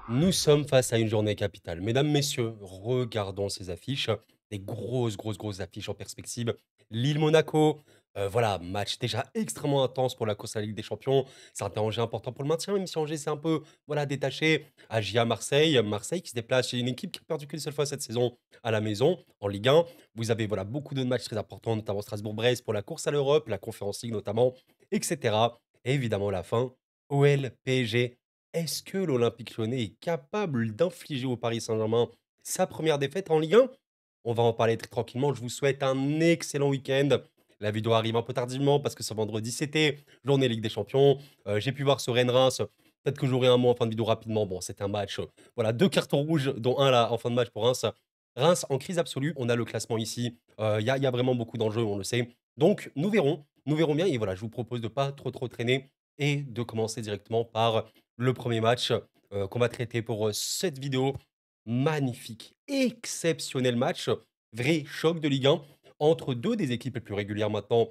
Nous sommes face à une journée capitale. Mesdames, messieurs, regardons ces affiches. Des grosses affiches en perspective. Lille-Monaco, voilà, match déjà extrêmement intense pour la course à la Ligue des Champions. C'est un danger important pour le maintien, même si Angers s'est un peu voilà, détaché. AGA Marseille, Marseille qui se déplace chez une équipe qui a perdu qu'une seule fois cette saison à la maison, en Ligue 1. Vous avez voilà, beaucoup de matchs très importants, notamment Strasbourg-Brest pour la course à l'Europe, la Conférence League notamment, etc. Et évidemment, la fin, OL-PSG. Est-ce que l'Olympique Lyonnais est capable d'infliger au Paris Saint-Germain sa première défaite en Ligue 1? On va en parler très tranquillement. Je vous souhaite un excellent week-end. La vidéo arrive un peu tardivement parce que ce vendredi, c'était journée Ligue des Champions. J'ai pu voir ce Rennes-Reims. Peut-être que j'aurai un mot en fin de vidéo rapidement. Bon, c'est un match. Voilà, 2 cartons rouges, dont un là en fin de match pour Reims. Reims en crise absolue. On a le classement ici. Il y a vraiment beaucoup d'enjeux, on le sait. Donc, nous verrons. Nous verrons bien. Et voilà, je vous propose de pas trop traîner et de commencer directement par le premier match, qu'on va traiter pour, cette vidéo. Magnifique, exceptionnel match, vrai choc de Ligue 1 entre 2 des équipes les plus régulières maintenant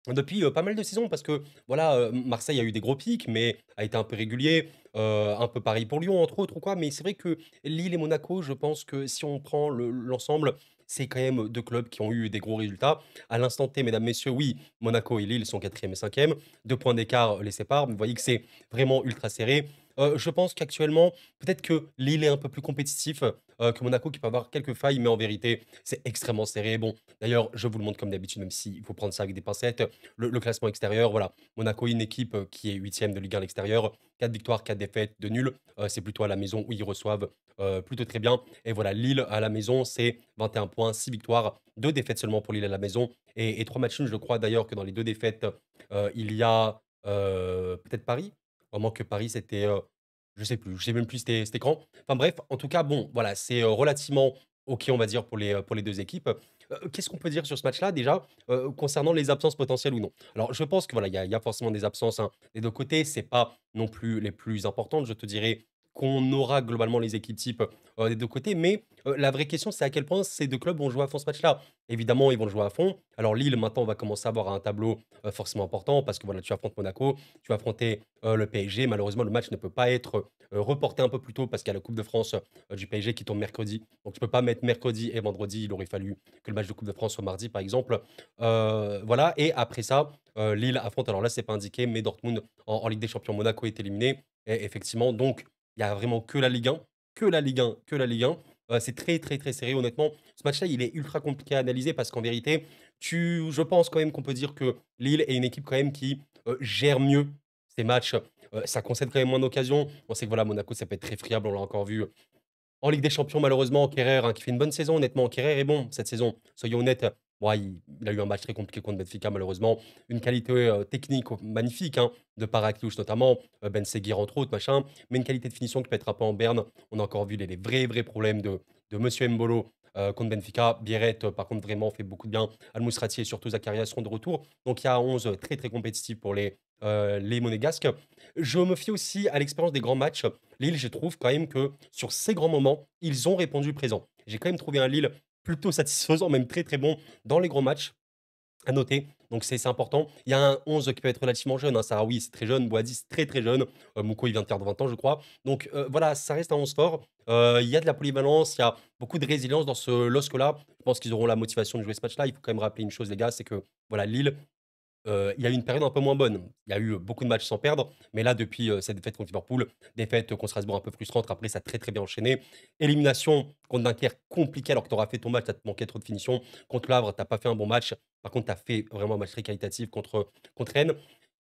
depuis, pas mal de saisons parce que voilà, Marseille a eu des gros pics, mais a été un peu régulier, un peu pareil pour Lyon entre autres ou quoi. Mais c'est vrai que Lille et Monaco, je pense que si on prend l'ensemble, c'est quand même 2 clubs qui ont eu des gros résultats. À l'instant T, mesdames, messieurs, oui, Monaco et Lille sont quatrième et cinquième, 2 points d'écart les séparent. Vous voyez que c'est vraiment ultra serré. Je pense qu'actuellement, peut-être que Lille est un peu plus compétitif, que Monaco qui peut avoir quelques failles, mais en vérité, c'est extrêmement serré. Bon, d'ailleurs, je vous le montre comme d'habitude, même s'il faut prendre ça avec des pincettes. Le classement extérieur, voilà. Monaco, une équipe qui est huitième de Ligue 1 à l'extérieur. 4 victoires, 4 défaites, de nuls. C'est plutôt à la maison où ils reçoivent plutôt très bien. Et voilà, Lille à la maison, c'est 21 points, 6 victoires, 2 défaites seulement pour Lille à la maison. Et 3 matchs nuls, je crois d'ailleurs que dans les 2 défaites, il y a peut-être Paris. Vraiment que Paris, c'était, je sais même plus c'était quand. Enfin bref, en tout cas, bon, voilà, c'est relativement OK, on va dire, pour les 2 équipes. Qu'est-ce qu'on peut dire sur ce match-là déjà, concernant les absences potentielles ou non? Alors je pense que voilà, il y a forcément des absences, hein, des 2 côtés. C'est pas non plus les plus importantes. Je te dirais qu'on aura globalement les équipes types, des 2 côtés. Mais, la vraie question, c'est à quel point ces 2 clubs vont jouer à fond ce match-là. Évidemment, ils vont le jouer à fond. Alors Lille, maintenant, on va commencer à avoir un tableau, forcément important parce que voilà, tu affrontes Monaco, tu vas affronter, le PSG. Malheureusement, le match ne peut pas être, reporté un peu plus tôt parce qu'il y a la Coupe de France, du PSG qui tombe mercredi. Donc tu peux pas mettre mercredi et vendredi. Il aurait fallu que le match de Coupe de France soit mardi, par exemple. Voilà. Et après ça, Lille affronte, alors là, c'est pas indiqué, mais Dortmund en Ligue des Champions. Monaco est éliminé. Et effectivement, donc, il y a vraiment que la Ligue 1, que la Ligue 1, que la Ligue 1. C'est très serré, honnêtement. Ce match-là, il est ultra compliqué à analyser parce qu'en vérité, je pense quand même qu'on peut dire que Lille est une équipe quand même qui gère mieux ces matchs. Ça concède quand même moins d'occasions. On sait que voilà, Monaco, ça peut être très friable, on l'a encore vu en Ligue des Champions, malheureusement, Kerrer, hein, qui fait une bonne saison, honnêtement. Kerrer est bon cette saison, soyons honnêtes. Bon, il a eu un match très compliqué contre Benfica, malheureusement. Une qualité technique magnifique, hein, de Paraclius notamment, Ben Seguir entre autres, machin. Mais une qualité de finition qui peut être un peu en berne. On a encore vu les vrais problèmes de Monsieur Mbolo contre Benfica. Biarritz, par contre, vraiment fait beaucoup de bien. Al-Mousrati et surtout Zakaria seront de retour. Donc il y a 11 très compétitifs pour les Monégasques. Je me fie aussi à l'expérience des grands matchs. Lille, je trouve quand même que sur ces grands moments, ils ont répondu présent. J'ai quand même trouvé un Lille plutôt satisfaisant, même très bon dans les gros matchs, à noter. Donc c'est important. Il y a un 11 qui peut être relativement jeune, hein. Sahraoui, c'est très jeune. Boadi, c'est très jeune. Mouko, il vient de perdre 20 ans, je crois. Donc voilà, ça reste un 11 fort. Il y a de la polyvalence, il y a beaucoup de résilience dans ce LOSC-là. Je pense qu'ils auront la motivation de jouer ce match-là. Il faut quand même rappeler une chose, les gars, c'est que voilà, Lille, il y a eu une période un peu moins bonne. Il y a eu beaucoup de matchs sans perdre, mais là, depuis, cette défaite contre Liverpool, défaite contre Strasbourg un peu frustrante, après ça a très bien enchaîné. Élimination contre Dunkerque compliquée alors que tu auras fait ton match, tu as manqué trop de finition. Contre l'Havre, tu as pas fait un bon match. Par contre, tu as fait vraiment un match très qualitatif contre Rennes.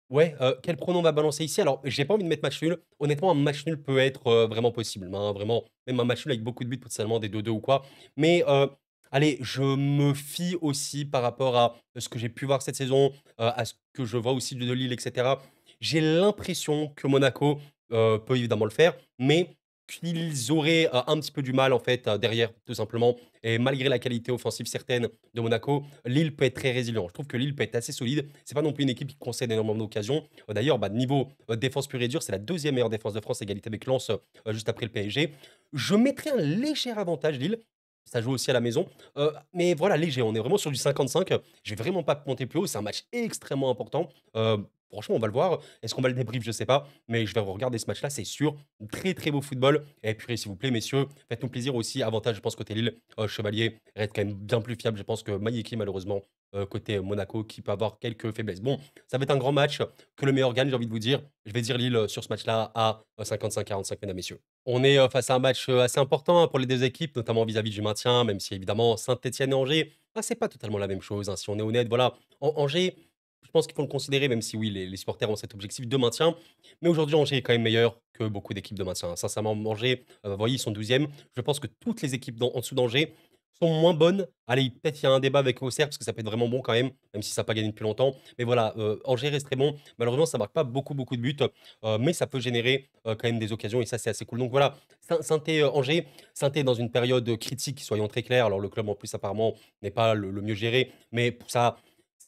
Ouais, quel pronom on va balancer ici? Alors, j'ai pas envie de mettre match nul. Honnêtement, un match nul peut être, vraiment possible, hein, vraiment, même un match nul avec beaucoup de buts, potentiellement des 2-2 ou quoi. Mais, allez, je me fie aussi par rapport à ce que j'ai pu voir cette saison, à ce que je vois aussi de Lille et cetera. J'ai l'impression que Monaco, peut évidemment le faire, mais qu'ils auraient, un petit peu du mal en fait, derrière, tout simplement. Et malgré la qualité offensive certaine de Monaco, Lille peut être très résilient. Je trouve que Lille peut être assez solide. C'est pas non plus une équipe qui concède énormément d'occasions. D'ailleurs, bah, niveau défense pure et dure, c'est la deuxième meilleure défense de France, égalité avec Lens, juste après le PSG. Je mettrais un léger avantage Lille. Ça joue aussi à la maison. Mais voilà, léger. On est vraiment sur du 55. Je vais vraiment pas monter plus haut. C'est un match extrêmement important. Franchement, on va le voir. Est-ce qu'on va le débrief? Je sais pas, mais je vais regarder ce match-là, c'est sûr. Très, très beau football et puis s'il vous plaît, messieurs, faites-nous plaisir aussi. Avantage, je pense, côté Lille, Chevalier reste quand même bien plus fiable. Je pense que Mayeki, malheureusement, côté Monaco, qui peut avoir quelques faiblesses. Bon, ça va être un grand match, que le meilleur gagne, j'ai envie de vous dire. Je vais dire Lille, sur ce match-là à 55-45, mesdames, messieurs. On est, face à un match, assez important, hein, pour les 2 équipes, notamment vis-à-vis du maintien, même si évidemment Saint-Étienne et Angers, c'est pas totalement la même chose, hein, si on est honnête. Voilà, Angers, je pense qu'il faut le considérer, même si oui, les supporters ont cet objectif de maintien. Mais aujourd'hui, Angers est quand même meilleur que beaucoup d'équipes de maintien. Sincèrement, Angers, vous voyez, ils sont 12e. Je pense que toutes les équipes en dessous d'Angers sont moins bonnes. Allez, peut-être il y a un débat avec Auxerre, parce que ça peut être vraiment bon quand même si ça n'a pas gagné depuis longtemps. Mais voilà, Angers reste très bon. Malheureusement, ça ne marque pas beaucoup, beaucoup de buts, mais ça peut générer quand même des occasions, et ça, c'est assez cool. Donc voilà, Angers, saint dans une période critique, soyons très clairs. Alors le club, en plus, apparemment, n'est pas le mieux géré, mais pour ça,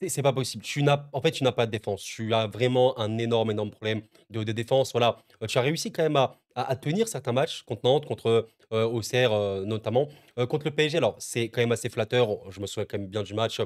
c'est pas possible. Tu n'as pas de défense. Tu as vraiment un énorme, énorme problème de défense. Voilà, tu as réussi quand même à tenir certains matchs contre Nantes, contre, Auxerre, notamment. Contre le PSG, alors c'est quand même assez flatteur. Je me souviens quand même bien du match.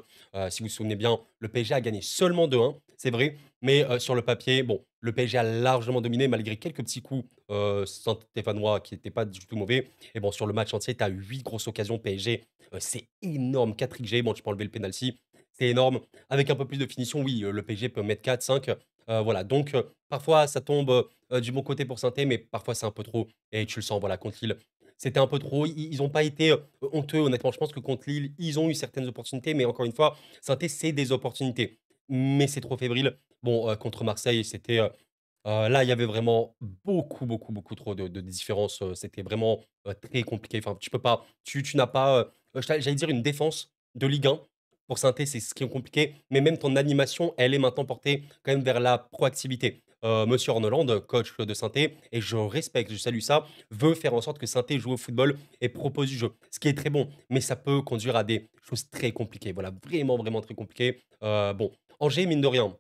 Si vous vous souvenez bien, le PSG a gagné seulement 2-1, c'est vrai, mais, sur le papier, bon, le PSG a largement dominé malgré quelques petits coups, saint-stéphanois qui n'étaient pas du tout mauvais. Et bon, sur le match entier, tu as 8 grosses occasions PSG, c'est énorme. 4 XG, bon, tu peux enlever le penalty, c'est énorme. Avec un peu plus de finition, oui, le PSG peut mettre 4-5. Voilà, donc parfois ça tombe, du bon côté pour saint mais parfois c'est un peu trop et tu le sens, voilà, contre Lille, c'était un peu trop. Ils ont pas été, honteux, honnêtement. Je pense que contre Lille, ils ont eu certaines opportunités, mais encore une fois, saint c'est des opportunités, mais c'est trop fébrile. Bon, contre Marseille, c'était, là, il y avait vraiment beaucoup, beaucoup, beaucoup trop de différence, c'était vraiment, très compliqué. Enfin, tu peux pas, tu n'as pas, j'allais dire une défense de Ligue 1. Pour saint c'est ce qui est compliqué, mais même ton animation, elle est maintenant portée quand même vers la proactivité. Monsieur Orneland, coach de saint et je respecte, je salue ça, veut faire en sorte que saint joue au football et propose du jeu. Ce qui est très bon, mais ça peut conduire à des choses très compliquées. Voilà, vraiment, vraiment très compliquées. Bon, Angers, mine de rien,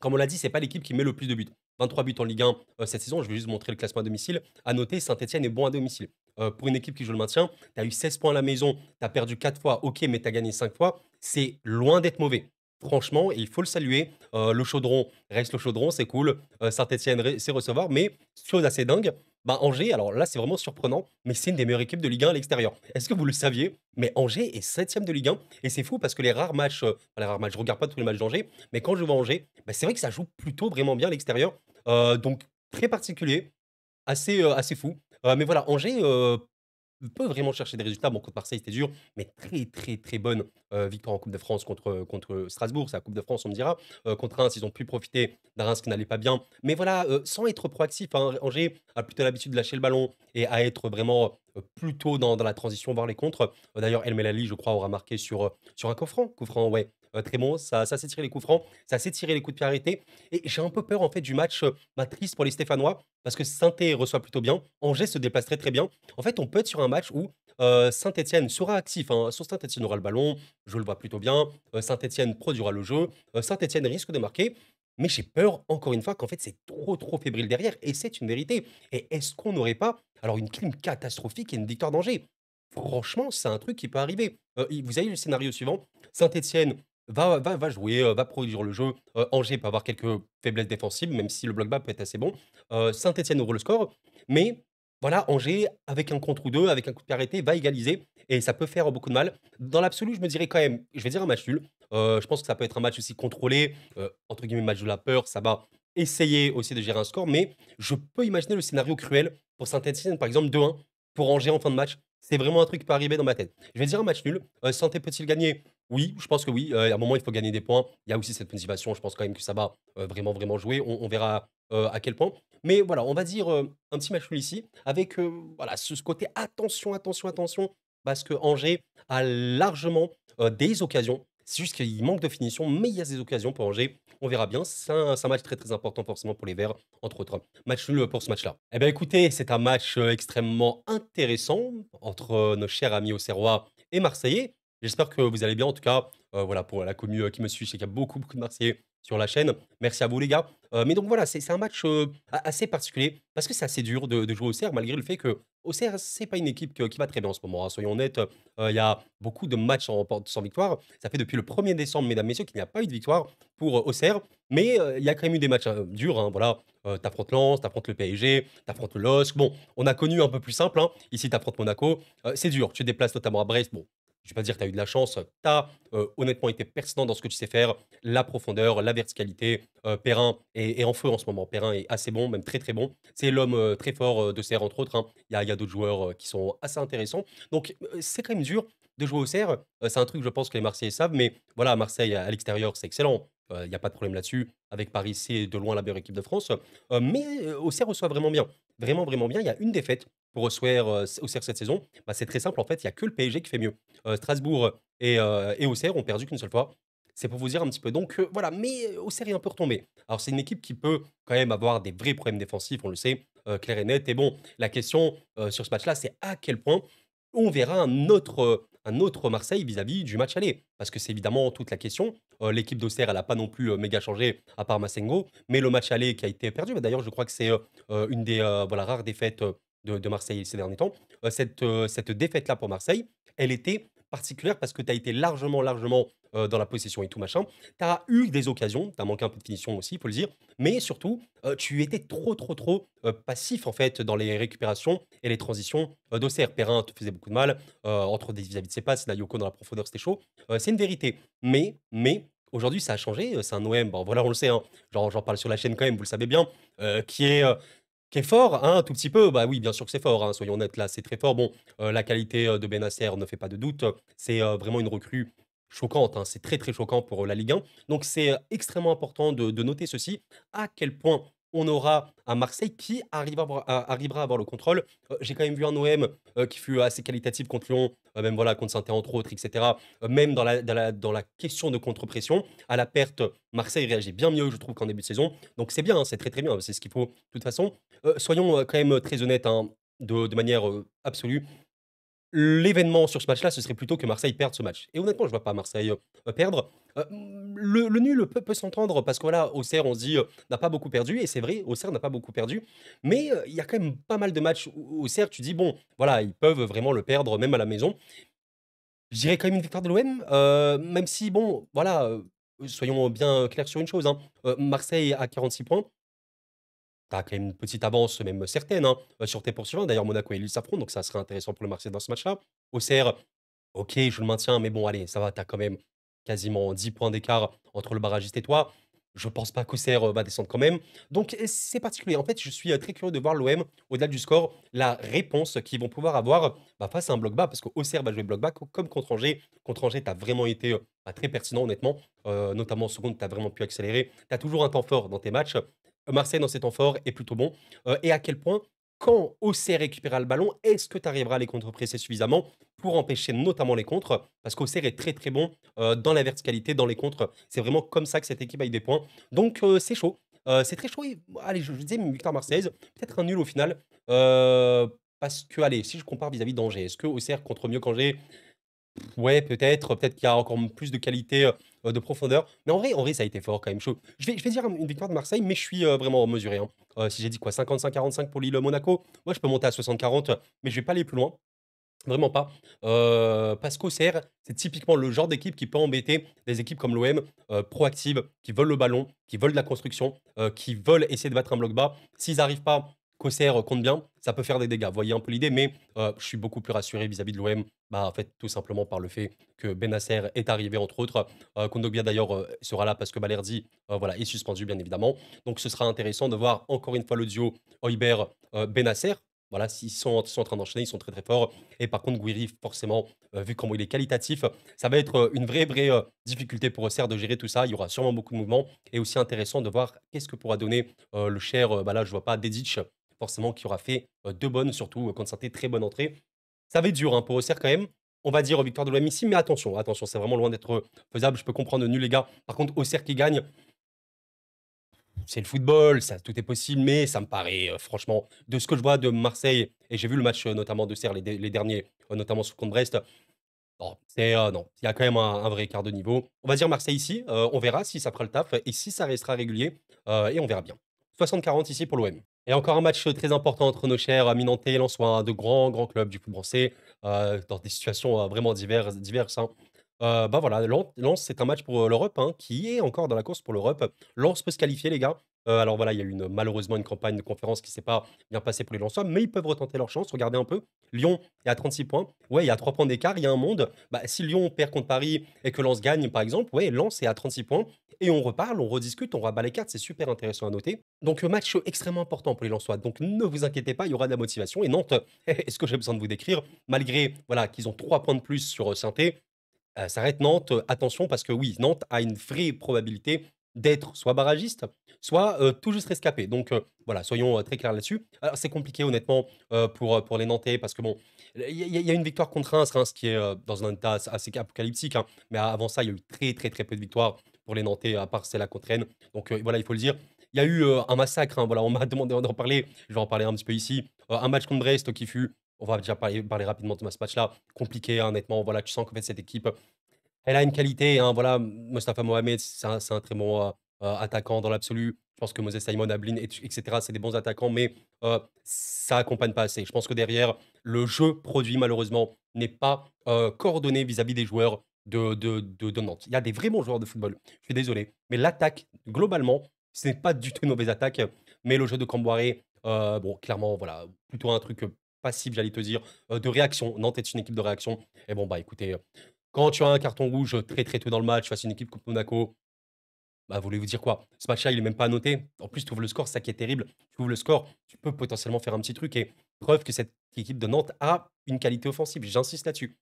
comme on l'a dit, c'est pas l'équipe qui met le plus de buts. 23 buts en Ligue 1 cette saison. Je vais juste montrer le classement à domicile. À noter, Saint-Etienne est bon à domicile. Pour une équipe qui joue le maintien, tu as eu 16 points à la maison, tu as perdu 4 fois, ok, mais tu as gagné 5 fois. C'est loin d'être mauvais. Franchement, il faut le saluer. Le chaudron reste le chaudron, c'est cool. Saint-Etienne, c'est recevoir. Mais chose assez dingue, bah, Angers, alors là, c'est vraiment surprenant, mais c'est une des meilleures équipes de Ligue 1 à l'extérieur. Est-ce que vous le saviez? Mais Angers est 7e de Ligue 1. Et c'est fou parce que les rares matchs, je regarde pas tous les matchs d'Angers, mais quand je vois Angers, bah, c'est vrai que ça joue plutôt vraiment bien à l'extérieur. Donc très particulier, assez fou. Mais voilà, Angers, peut vraiment chercher des résultats. Bon, contre Marseille, c'était dur, mais très, très, très bonne, victoire en Coupe de France contre Strasbourg. C'est la Coupe de France, on me dira. Contre Reims, ils ont pu profiter d'un Reims qui n'allait pas bien. Mais voilà, sans être proactif, hein, Angers a plutôt l'habitude de lâcher le ballon et à être vraiment, plutôt dans la transition, voir les contres. D'ailleurs, El Melali, je crois, aura marqué sur un coup franc, ouais, très bon. Ça s'est tiré les coups francs, ça s'est tiré les coups de pied arrêtés et j'ai un peu peur, en fait, du match, triste pour les Stéphanois parce que Saint-Étienne reçoit plutôt bien. Angers se déplace très, très bien. En fait, on peut être sur un match où, Saint-Étienne sera actif, hein. Soit Saint-Étienne aura le ballon, je le vois plutôt bien, Saint-Étienne produira le jeu, Saint-Étienne risque de marquer, mais j'ai peur, encore une fois, qu'en fait, c'est trop, trop fébrile derrière et c'est une vérité. Et est-ce qu'on n'aurait pas, alors une clim catastrophique et une victoire d'Angers? Franchement, c'est un truc qui peut arriver. I Vous avez le scénario suivant, Saint-Étienne va jouer, va produire le jeu, Angers peut avoir quelques faiblesses défensives, même si le bloc bas peut être assez bon. Saint-Étienne ouvre le score, mais voilà, Angers, avec un contre ou 2, avec un coup de pied arrêté, va égaliser et ça peut faire beaucoup de mal. Dans l'absolu, je me dirais quand même, je vais dire un match nul. Je pense que ça peut être un match aussi contrôlé, entre guillemets «match de la peur». Ça va essayer aussi de gérer un score, mais je peux imaginer le scénario cruel pour Saint-Étienne, par exemple 2-1 pour Angers en fin de match. C'est vraiment un truc qui peut arriver dans ma tête. Je vais dire un match nul. Saint-Étienne peut-il gagner? Oui, je pense que oui. À un moment, il faut gagner des points. Il y a aussi cette motivation. Je pense quand même que ça va, vraiment, vraiment jouer. On verra, à quel point. Mais voilà, on va dire, un petit match nul ici avec, voilà, ce côté attention, attention, attention, parce que Angers a largement, des occasions. C'est juste qu'il manque de finition, mais il y a des occasions pour Angers. On verra bien. C'est un match très, très important forcément pour les Verts, entre autres. Match nul, pour ce match-là. Eh bien, écoutez, c'est un match, extrêmement intéressant entre, nos chers amis auxerrois et marseillais. J'espère que vous allez bien. En tout cas, voilà, pour la commu, qui me suit, je sais qu'il y a beaucoup, beaucoup de Marseillais sur la chaîne. Merci à vous les gars. Mais donc voilà, c'est un match, assez particulier parce que c'est assez dur de jouer au Auxerre malgré le fait que qu'Auxerre, c'est pas une équipe que qui va très bien en ce moment, hein, soyons honnêtes. Il y a beaucoup de matchs sans victoire. Ça fait depuis le 1er décembre, mesdames, messieurs, qu'il n'y a pas eu de victoire pour, Auxerre. Mais, il y a quand même eu des matchs, durs, hein, voilà. Tu affrontes Lens, tu affrontes le PSG, tu affrontes le LOSC. Bon, on a connu un peu plus simple, hein. Ici, tu affrontes Monaco. C'est dur. Tu te déplaces notamment à Brest. Bon, je vais pas dire que tu as eu de la chance. Tu as, honnêtement été pertinent dans ce que tu sais faire. La profondeur, la verticalité. Perrin est en feu en ce moment. Perrin est assez bon, même très, très bon. C'est l'homme, très fort, de Serre, entre autres, hein. Il y a d'autres joueurs, qui sont assez intéressants. Donc, c'est quand même dur de jouer au Serre. C'est un truc, je pense, que les Marseillais savent. Mais voilà, Marseille, à l'extérieur, c'est excellent. Il y a pas de problème là-dessus. Avec Paris, c'est de loin la meilleure équipe de France. Mais, Auxerre reçoit vraiment bien. Vraiment, vraiment bien. Il y a une défaite pour Auxerre cette saison. Bah, c'est très simple, en fait, il y a que le PSG qui fait mieux. Strasbourg et Auxerre ont perdu qu'une seule fois. C'est pour vous dire un petit peu. Donc, voilà, mais Auxerre est un peu retombé. Alors, c'est une équipe qui peut quand même avoir des vrais problèmes défensifs, on le sait, clair et net. Et bon, la question, sur ce match-là, c'est à quel point on verra un autre Marseille vis-à-vis du match aller. Parce que c'est évidemment toute la question. L'équipe d'Auxerre, elle a pas non plus, méga changé à part Massengo, mais le match aller qui a été perdu, bah, d'ailleurs, je crois que c'est, une des, voilà, rares défaites, de Marseille ces derniers temps. Cette défaite-là pour Marseille, elle était particulière parce que tu as été largement, largement, dans la possession et tout machin. Tu as eu des occasions, tu as manqué un peu de finition aussi, il faut le dire, mais surtout, tu étais trop, trop, trop, passif en fait dans les récupérations et les transitions, d'Auxerre. Perrin te faisait beaucoup de mal, entre des vis-à-vis de ses passes, Yoko dans la profondeur, c'était chaud. C'est une vérité. Mais aujourd'hui ça a changé, c'est un OM, bon voilà, on le sait, hein, j'en parle sur la chaîne quand même, vous le savez bien, qui est fort, hein, un tout petit peu. Bah oui, bien sûr que c'est fort, hein, soyons honnêtes, là, c'est très fort. Bon, la qualité, de Bennacer ne fait pas de doute. C'est, vraiment une recrue choquante, hein, c'est très, très choquant pour, la Ligue 1. Donc c'est, extrêmement important de noter ceci, à quel point on aura un Marseille qui arrivera à avoir le contrôle. J'ai quand même vu un OM, qui fut assez qualitatif contre Lyon, même voilà, contre Saint-Étienne entre autres et cetera. Même dans la question de contre-pression, à la perte, Marseille réagit bien mieux, je trouve, qu'en début de saison. Donc c'est bien, hein, c'est très, très bien, c'est ce qu'il faut de toute façon. Soyons, quand même, très honnêtes, hein, de manière, absolue. L'événement sur ce match-là, ce serait plutôt que Marseille perde ce match et honnêtement, je vois pas Marseille, perdre. Le nul peut s'entendre parce que voilà, Auxerre, on se dit, n'a pas beaucoup perdu et c'est vrai, Auxerre n'a pas beaucoup perdu. Mais, il y a quand même pas mal de matchs où Auxerre, tu dis: «Bon, voilà, ils peuvent vraiment le perdre même à la maison». Je dirais quand même une victoire de l'OM, même si bon, voilà, soyons bien clairs sur une chose, hein, Marseille a 46 points. Tu as quand même une petite avance, même certaine, hein, sur tes poursuivants. D'ailleurs, Monaco et Lille s'affrontent, donc ça serait intéressant pour le Marseille dans ce match-là. Auxerre, OK, je le maintiens, mais bon, allez, ça va, tu as quand même quasiment 10 points d'écart entre le barragiste et toi. Je pense pas qu'Auxerre, va descendre quand même. Donc c'est particulier. En fait, je suis, très curieux de voir l'OM, au-delà du score, la réponse qu'ils vont pouvoir avoir, bah, face à un bloc bas, parce qu'Auxerre va jouer bloc bas comme contre Angers. Contre Angers, tu as vraiment été, bah, très pertinent honnêtement, notamment en seconde, tu as vraiment pu accélérer. Tu as toujours un temps fort dans tes matchs. Marseille, dans ses temps forts, est plutôt bon, et à quel point, quand Auxerre récupérera le ballon, est-ce que tu arriveras à les contre-presser suffisamment pour empêcher notamment les contres? Parce qu'Auxerre est très, très bon, dans la verticalité, dans les contres. C'est vraiment comme ça que cette équipe a eu des points. Donc c'est chaud, c'est très chaud et allez, je disais une victoire marseillaise, peut-être un nul au final, parce que allez, si je compare vis-à-vis d'Angers, est-ce que Auxerre contre mieux qu'Angers? Ouais, peut-être qu'il y a encore plus de qualité, de profondeur. Mais en vrai, ça a été fort quand même, chaud. Je vais dire une victoire de Marseille, mais je suis, vraiment mesuré, hein. Si j'ai dit quoi? 55-45 pour Lille-Monaco? Moi, je peux monter à 60-40, mais je vais pas aller plus loin, vraiment pas. Parce qu'Auxerre, c'est typiquement le genre d'équipe qui peut embêter des équipes comme l'OM, proactives, qui veulent le ballon, qui veulent de la construction, qui veulent essayer de battre un bloc bas. S'ils arrivent pas, qu'Auxerre compte bien, ça peut faire des dégâts. Vous voyez un peu l'idée, mais je suis beaucoup plus rassuré vis-à-vis de l'OM, bah, en fait, tout simplement par le fait que Bennacer est arrivé, entre autres. Kondogbia, d'ailleurs, sera là parce que Balerdi, voilà, est suspendu, bien évidemment. Donc ce sera intéressant de voir encore une fois le duo Højbjerg, Bennacer. Voilà, s'ils sont en train d'enchaîner, ils sont très, très forts. Et par contre, Guiri, forcément, vu comment il est qualitatif, ça va être, une vraie, vraie, difficulté pour Auxerre de gérer tout ça. Il y aura sûrement beaucoup de mouvements et aussi intéressant de voir qu'est-ce que pourra donner, le cher, bah, là, je vois pas Dedic, forcément, qui aura fait, 2 bonnes, surtout, contre Saint-Étienne, très bonne entrée. Ça va être dur, hein, pour Auxerre quand même. On va dire victoire de l'OM ici, mais attention, attention, c'est vraiment loin d'être, faisable. Je peux comprendre nul, les gars. Par contre, Auxerre qui gagne, c'est le football, ça tout est possible, mais ça me paraît, franchement, de ce que je vois de Marseille et j'ai vu le match, notamment de Serre, les derniers, notamment contre Brest. Non, il y a quand même un vrai écart de niveau. On va dire Marseille ici, on verra si ça fera le taf et si ça restera régulier, et on verra bien. 60-40 ici pour l'OM. Et encore un match, très important entre nos chers amis nantais et lensois, hein, de grands, grands clubs du foot français, dans des situations, vraiment diverses, hein. Bah, voilà, Lens, c'est un match pour, l'Europe, hein, qui est encore dans la course pour l'Europe. Lens peut se qualifier les gars. Alors voilà, il y a eu malheureusement une campagne de conférence qui s'est pas bien passée pour les Lensois, mais ils peuvent retenter leur chance. Regardez un peu, Lyon est à 36 points. Ouais, il y a 3 points d'écart, il y a un monde. Bah, si Lyon perd contre Paris et que Lens gagne, par exemple, ouais, Lens est à 36 points et on reparle, on rediscute, on rabat les cartes, c'est super intéressant à noter. Donc, match extrêmement important pour les Lensois. Donc, ne vous inquiétez pas, il y aura de la motivation. Et Nantes, est-ce que j'ai besoin de vous décrire? Malgré voilà, qu'ils ont 3 points de plus sur Sainté, ça reste Nantes. Attention, parce que oui, Nantes a une vraie probabilité d'être soit barragiste, soit tout juste rescapé. Donc, voilà, soyons très clairs là-dessus. Alors, c'est compliqué, honnêtement, pour les Nantais, parce que bon, il y a une victoire contre Reims qui est dans un état assez apocalyptique, hein. Mais avant ça, il y a eu très, très, très peu de victoires pour les Nantais, à part celle-là contre Rennes. Donc, voilà, il faut le dire. Il y a eu un massacre, hein, voilà, on m'a demandé d'en parler. Je vais en parler un petit peu ici. Un match contre Brest qui fut, on va déjà parler rapidement de ce match-là, compliqué, hein, honnêtement. Voilà, tu sens qu'en fait, cette équipe, elle a une qualité, hein, voilà, Mostafa Mohamed, c'est un très bon, attaquant dans l'absolu. Je pense que Moses Simon, Ablin et cetera, c'est des bons attaquants, mais ça accompagne pas assez. Je pense que derrière, le jeu produit malheureusement n'est pas, coordonné vis-à-vis des joueurs de Nantes. Il y a des vrais bons joueurs de football, je suis désolé, mais l'attaque, globalement, ce n'est pas du tout une mauvaise attaque, mais le jeu de Camboiré, bon, clairement, voilà, plutôt un truc, passif, j'allais te dire, de réaction. Nantes est une équipe de réaction et bon, bah, écoutez, quand tu as un carton rouge très, très tôt dans le match face à une équipe comme Monaco, bah, voulez-vous dire quoi? Ce match-là, il est même pas annoté. En plus, tu ouvres le score, c'est ça qui est terrible. Tu ouvres le score, tu peux potentiellement faire un petit truc et preuve que cette équipe de Nantes a une qualité offensive, j'insiste là-dessus.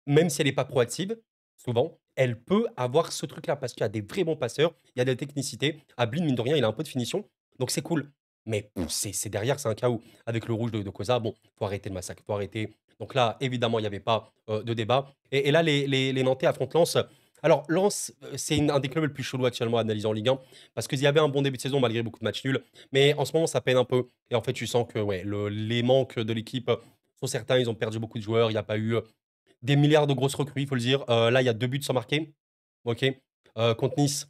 Même si elle est pas proactive, souvent, elle peut avoir ce truc-là parce qu'il y a des vrais bons passeurs, il y a de la technicité. Ablin, mine de rien, il a un peu de finition, donc c'est cool. Mais c'est derrière, c'est un chaos. Avec le rouge de Koza, bon, faut arrêter le massacre, faut arrêter. Donc là, évidemment, il n'y avait pas de débat. Et là, les Nantais affrontent Lens. Alors, Lens, c'est un des clubs les plus chelous actuellement à analyser en Ligue 1 parce qu'il y avait un bon début de saison malgré beaucoup de matchs nuls. Mais en ce moment, ça peine un peu. Et en fait, tu sens que ouais, les manques de l'équipe sont certains. Ils ont perdu beaucoup de joueurs. Il n'y a pas eu des milliards de grosses recrues, il faut le dire. Là, il y a 2 buts sans marquer. OK. Contre Nice,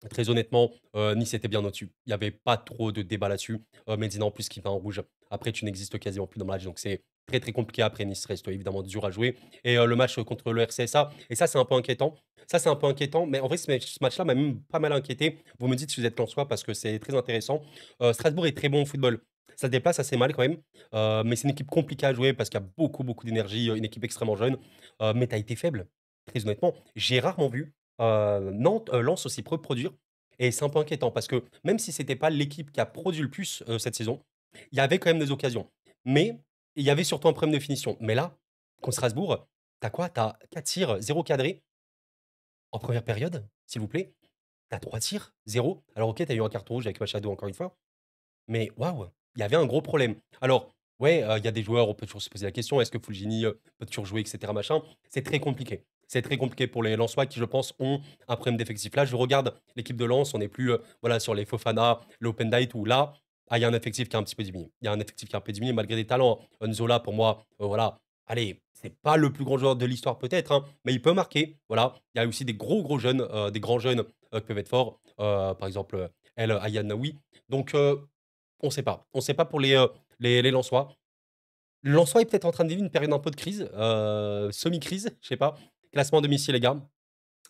très honnêtement, Nice était bien au-dessus. Il y avait pas trop de débat là-dessus. Medina en plus qui va en rouge. Après, tu n'existes quasiment plus dans le match, donc c'est très, très compliqué. Après, Nice reste évidemment dur à jouer et le match contre le RCSA et ça, c'est un peu inquiétant. Ça, c'est un peu inquiétant, mais en vrai, ce match-là m'a même pas mal inquiété. Vous me dites si vous êtes lensois parce que c'est très intéressant. Strasbourg est très bon au football. Ça se déplace assez mal quand même, mais c'est une équipe compliquée à jouer parce qu'il y a beaucoup, beaucoup d'énergie, une équipe extrêmement jeune, mais tu as été faible, très honnêtement. J'ai rarement vu, Nantes, Lens aussi produire et c'est un peu inquiétant parce que même si c'était pas l'équipe qui a produit le plus, cette saison, il y avait quand même des occasions. Mais il y avait surtout un problème de finition. Mais là, contre Strasbourg, tu quoi? Tu as 4 tirs, 0 cadré en première période, s'il vous plaît. Tu as 3 tirs, 0. Alors OK, tu as eu un carton rouge avec Machado encore une fois, mais waouh, il y avait un gros problème. Alors ouais, il y a des joueurs, on peut toujours se poser la question, est-ce que Fulgini, peut toujours jouer et cetera machin? C'est très compliqué. C'est très compliqué pour les Lensois qui, je pense, ont un problème d'effectif. Là, je regarde l'équipe de Lens, on n'est plus, voilà, sur les Fofana, l'Opendite où là, il y a un effectif qui a un petit peu diminué. Il y a un effectif qui a un peu diminué malgré des talents. Nzola pour moi, voilà, allez, c'est pas le plus grand joueur de l'histoire peut-être, hein, mais il peut marquer, voilà. Il y a aussi des gros, gros jeunes, des grands jeunes, qui peuvent être forts, par exemple, El Ayanaoui. Donc on sait pas. On sait pas pour les Lensois. Le Lensois est peut-être en train de vivre une période un peu de crise, semi-crise, je sais pas. Classement à domicile, les gars,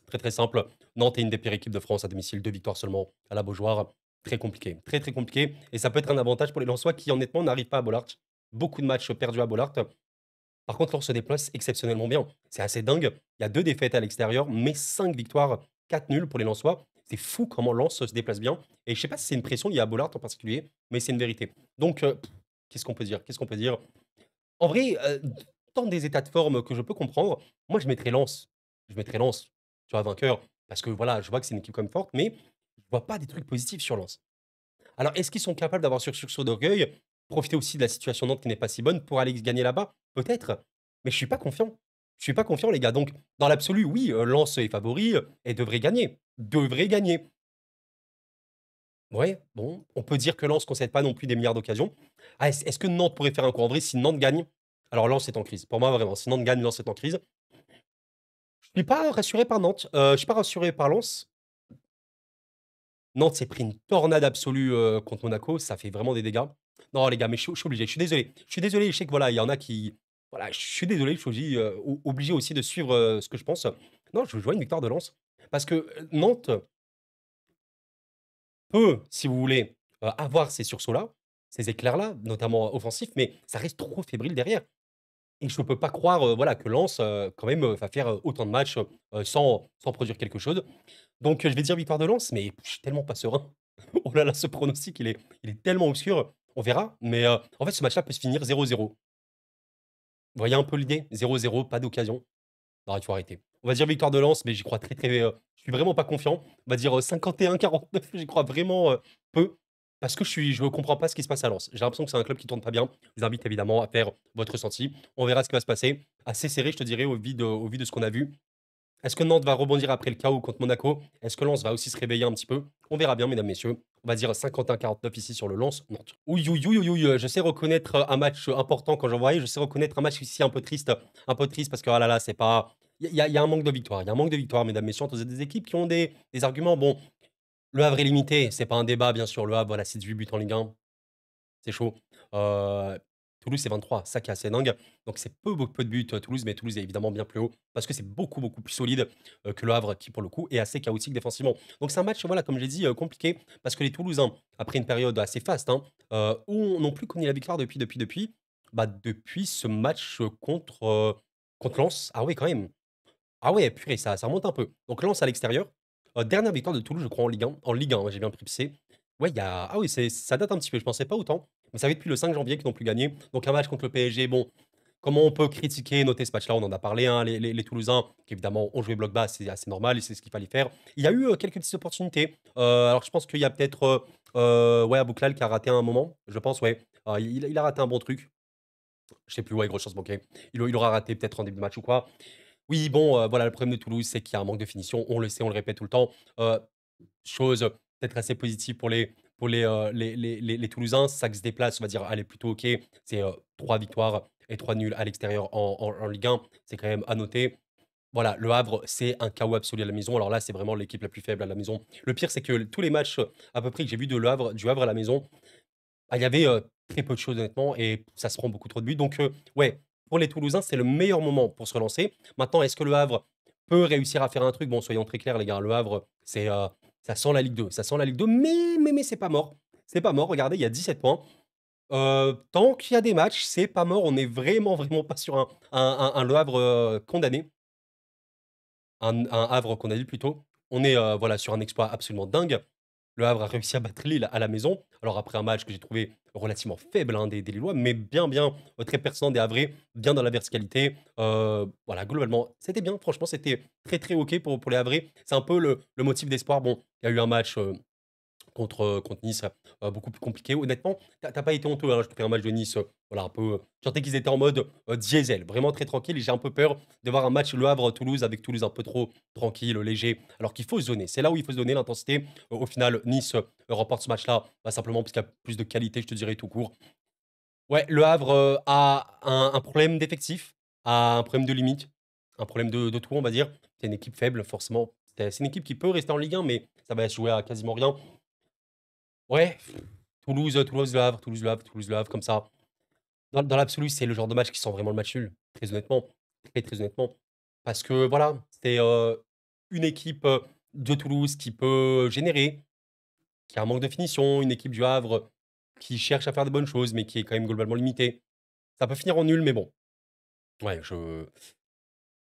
très, très simple. Nantes est une des pires équipes de France à domicile, 2 victoires seulement à la Beaujoire. Très compliqué, très, très compliqué et ça peut être un avantage pour les Lensois qui, honnêtement, n'arrivent pas à Bollaert. Beaucoup de matchs perdus à Bollaert. Par contre, Lens se déplace exceptionnellement bien. C'est assez dingue. Il y a 2 défaites à l'extérieur, mais 5 victoires, 4 nuls pour les Lensois. C'est fou comment Lens se déplace bien et je sais pas si c'est une pression liée à Bollaert en particulier, mais c'est une vérité. Donc qu'est-ce qu'on peut dire? Qu'est-ce qu'on peut dire? En vrai, dans des états de forme que je peux comprendre, moi je mettrais Lens. Je mettrais Lens, tu vois, vainqueur parce que voilà, je vois que c'est une équipe quand même forte, mais je vois pas des trucs positifs sur Lens. Alors est-ce qu'ils sont capables d'avoir sur sursaut d'orgueil, profiter aussi de la situation Nantes qui n'est pas si bonne pour aller gagner là-bas? Peut-être, mais je suis pas confiant. Je suis pas confiant les gars, donc dans l'absolu, oui, Lens est favori, et devrait gagner. Devrait gagner. Ouais, bon, on peut dire que Lens concède pas non plus des milliards d'occasions. Ah, est-ce que Nantes pourrait faire un coup? En vrai, si Nantes gagne, alors Lens est en crise. Pour moi, vraiment, si Nantes gagne, Lens est en crise. Je suis pas rassuré par Nantes, je suis pas rassuré par Lens. Nantes s'est pris une tornade absolue, contre Monaco, ça fait vraiment des dégâts. Non les gars, mais je suis obligé, je suis désolé. Je suis désolé, je sais que voilà, il y en a qui voilà, je suis désolé, je suis aussi, obligé aussi de suivre, ce que je pense. Non, je vois une victoire de Lens parce que, Nantes peut, si vous voulez, avoir ces sursauts-là, ces éclairs-là, notamment offensifs, mais ça reste trop fébrile derrière et je ne peux pas croire, voilà, que Lens, quand même, va faire, autant de matchs, sans produire quelque chose. Donc, je vais dire victoire de Lens, mais je suis tellement pas serein. Oh là là, ce pronostic, il est tellement obscur. On verra, mais, en fait, ce match-là peut se finir 0-0. Vous voyez un peu l'idée? 0-0, pas d'occasion. Non, il faut arrêter. On va dire victoire de Lens, mais j'y crois très, très, je suis vraiment pas confiant. On va dire, 51-49, j'y crois vraiment, peu, parce que je comprends pas ce qui se passe à Lens. J'ai l'impression que c'est un club qui tourne pas bien. Je vous invite évidemment à faire votre ressenti. On verra ce qui va se passer. Assez serré, je te dirais, au vu de ce qu'on a vu. Est-ce que Nantes va rebondir après le chaos contre Monaco? Est-ce que Lens va aussi se réveiller un petit peu? On verra bien, mesdames, messieurs. On va dire 51-49 ici sur le Lens-Nantes. Oui, oui, oui, oui, oui, je sais reconnaître un match important quand j'en voyais. Je sais reconnaître un match ici un peu triste parce que ah là là, c'est pas. Il y a un manque de victoire. Il y a un manque de victoire, mesdames, messieurs, entre des équipes qui ont des arguments. Bon, le Havre est limité, c'est pas un débat, bien sûr. Le Havre, voilà, c'est 18 buts en Ligue 1. C'est chaud. Heu, Toulouse, c'est 23, ça qui est assez dingue. Donc c'est peu de buts, Toulouse, mais Toulouse est évidemment bien plus haut parce que c'est beaucoup, beaucoup plus solide, que le Havre qui, pour le coup, est assez chaotique défensivement. Donc c'est un match, voilà, comme j'ai dit, compliqué parce que les Toulousains, après une période assez faste, hein, où n'ont plus connu la victoire depuis ce match, contre Lens. Ah oui, quand même. Ah ouais, purée, ça remonte un peu. Donc Lens à l'extérieur. Dernière victoire de Toulouse, je crois, en Ligue 1. En Ligue 1, ouais, j'ai bien précisé. Ouais, il y a ah oui, ça date un petit peu, je pensais pas autant. Mais ça fait depuis le 5 janvier qu'ils n'ont plus gagné. Donc un match contre le PSG, bon, comment on peut critiquer, noter ce match-là? On en a parlé, hein, les Toulousains, qui évidemment ont joué bloc bas, c'est assez normal et c'est ce qu'il fallait faire. Il y a eu, quelques petites opportunités. Alors je pense qu'il y a peut-être, ouais, Abouklal qui a raté un moment, je pense, ouais. Il a raté un bon truc. Je sais plus, ouais, grosse chance manquée. Il aura raté peut-être en début de match ou quoi. Oui, bon, voilà, le problème de Toulouse, c'est qu'il y a un manque de finition. On le sait, on le répète tout le temps. Chose peut-être assez positive pour les Toulousains, ça que se déplace, on va dire, allez, plutôt OK. C'est, 3 victoires et 3 nuls à l'extérieur en Ligue 1. C'est quand même à noter. Voilà, Le Havre, c'est un chaos absolu à la maison. Alors là, c'est vraiment l'équipe la plus faible à la maison. Le pire, c'est que tous les matchs, à peu près, que j'ai vus du Havre à la maison, bah, il y avait, très peu de choses honnêtement et ça se prend beaucoup trop de buts donc ouais, pour les Toulousains, c'est le meilleur moment pour se relancer. Maintenant, est-ce que Le Havre peut réussir à faire un truc? Bon, soyons très clairs les gars, Le Havre, ça sent la Ligue 2, ça sent la Ligue 2, mais c'est pas mort. C'est pas mort, regardez, il y a 17 points. Tant qu'il y a des matchs, c'est pas mort. On est vraiment, vraiment pas sur un Le Havre, condamné, un Havre condamné plutôt. On est, voilà, sur un exploit absolument dingue. Le Havre a réussi à battre Lille à la maison. Alors après un match que j'ai trouvé relativement faible, hein, des Lillois, mais bien, bien, très pertinent des Havrais, bien dans la verticalité. Voilà, globalement, c'était bien. Franchement, c'était très, très OK pour les Havrais. C'est un peu le motif d'espoir. Bon, il y a eu un match, contre Nice, beaucoup plus compliqué. Honnêtement, tu pas été honteux, hein, je trouvais un match de Nice, voilà, un peu, je sentais qu'ils étaient en mode, diesel, vraiment très tranquille et j'ai un peu peur de voir un match Le Havre-Toulouse avec Toulouse un peu trop tranquille, léger, alors qu'il faut se donner. C'est là où il faut se donner l'intensité. Au final, Nice, remporte ce match-là, bah, simplement parce qu'il y a plus de qualité, je te dirais, tout court. Ouais, Le Havre, a un problème d'effectif, a un problème de limite, un problème de tout, on va dire. C'est une équipe faible, forcément. C'est une équipe qui peut rester en Ligue 1, mais ça va se jouer à quasiment rien. Ouais, Toulouse, Toulouse-Le Havre, Toulouse-Le Havre, Toulouse-Le Havre, comme ça. Dans l'absolu, c'est le genre de match qui sent vraiment le match nul, très honnêtement, très, très honnêtement. Parce que voilà, c'est, une équipe, de Toulouse qui peut générer, qui a un manque de finition, une équipe du Havre qui cherche à faire de bonnes choses, mais qui est quand même globalement limitée. Ça peut finir en nul, mais bon, ouais, je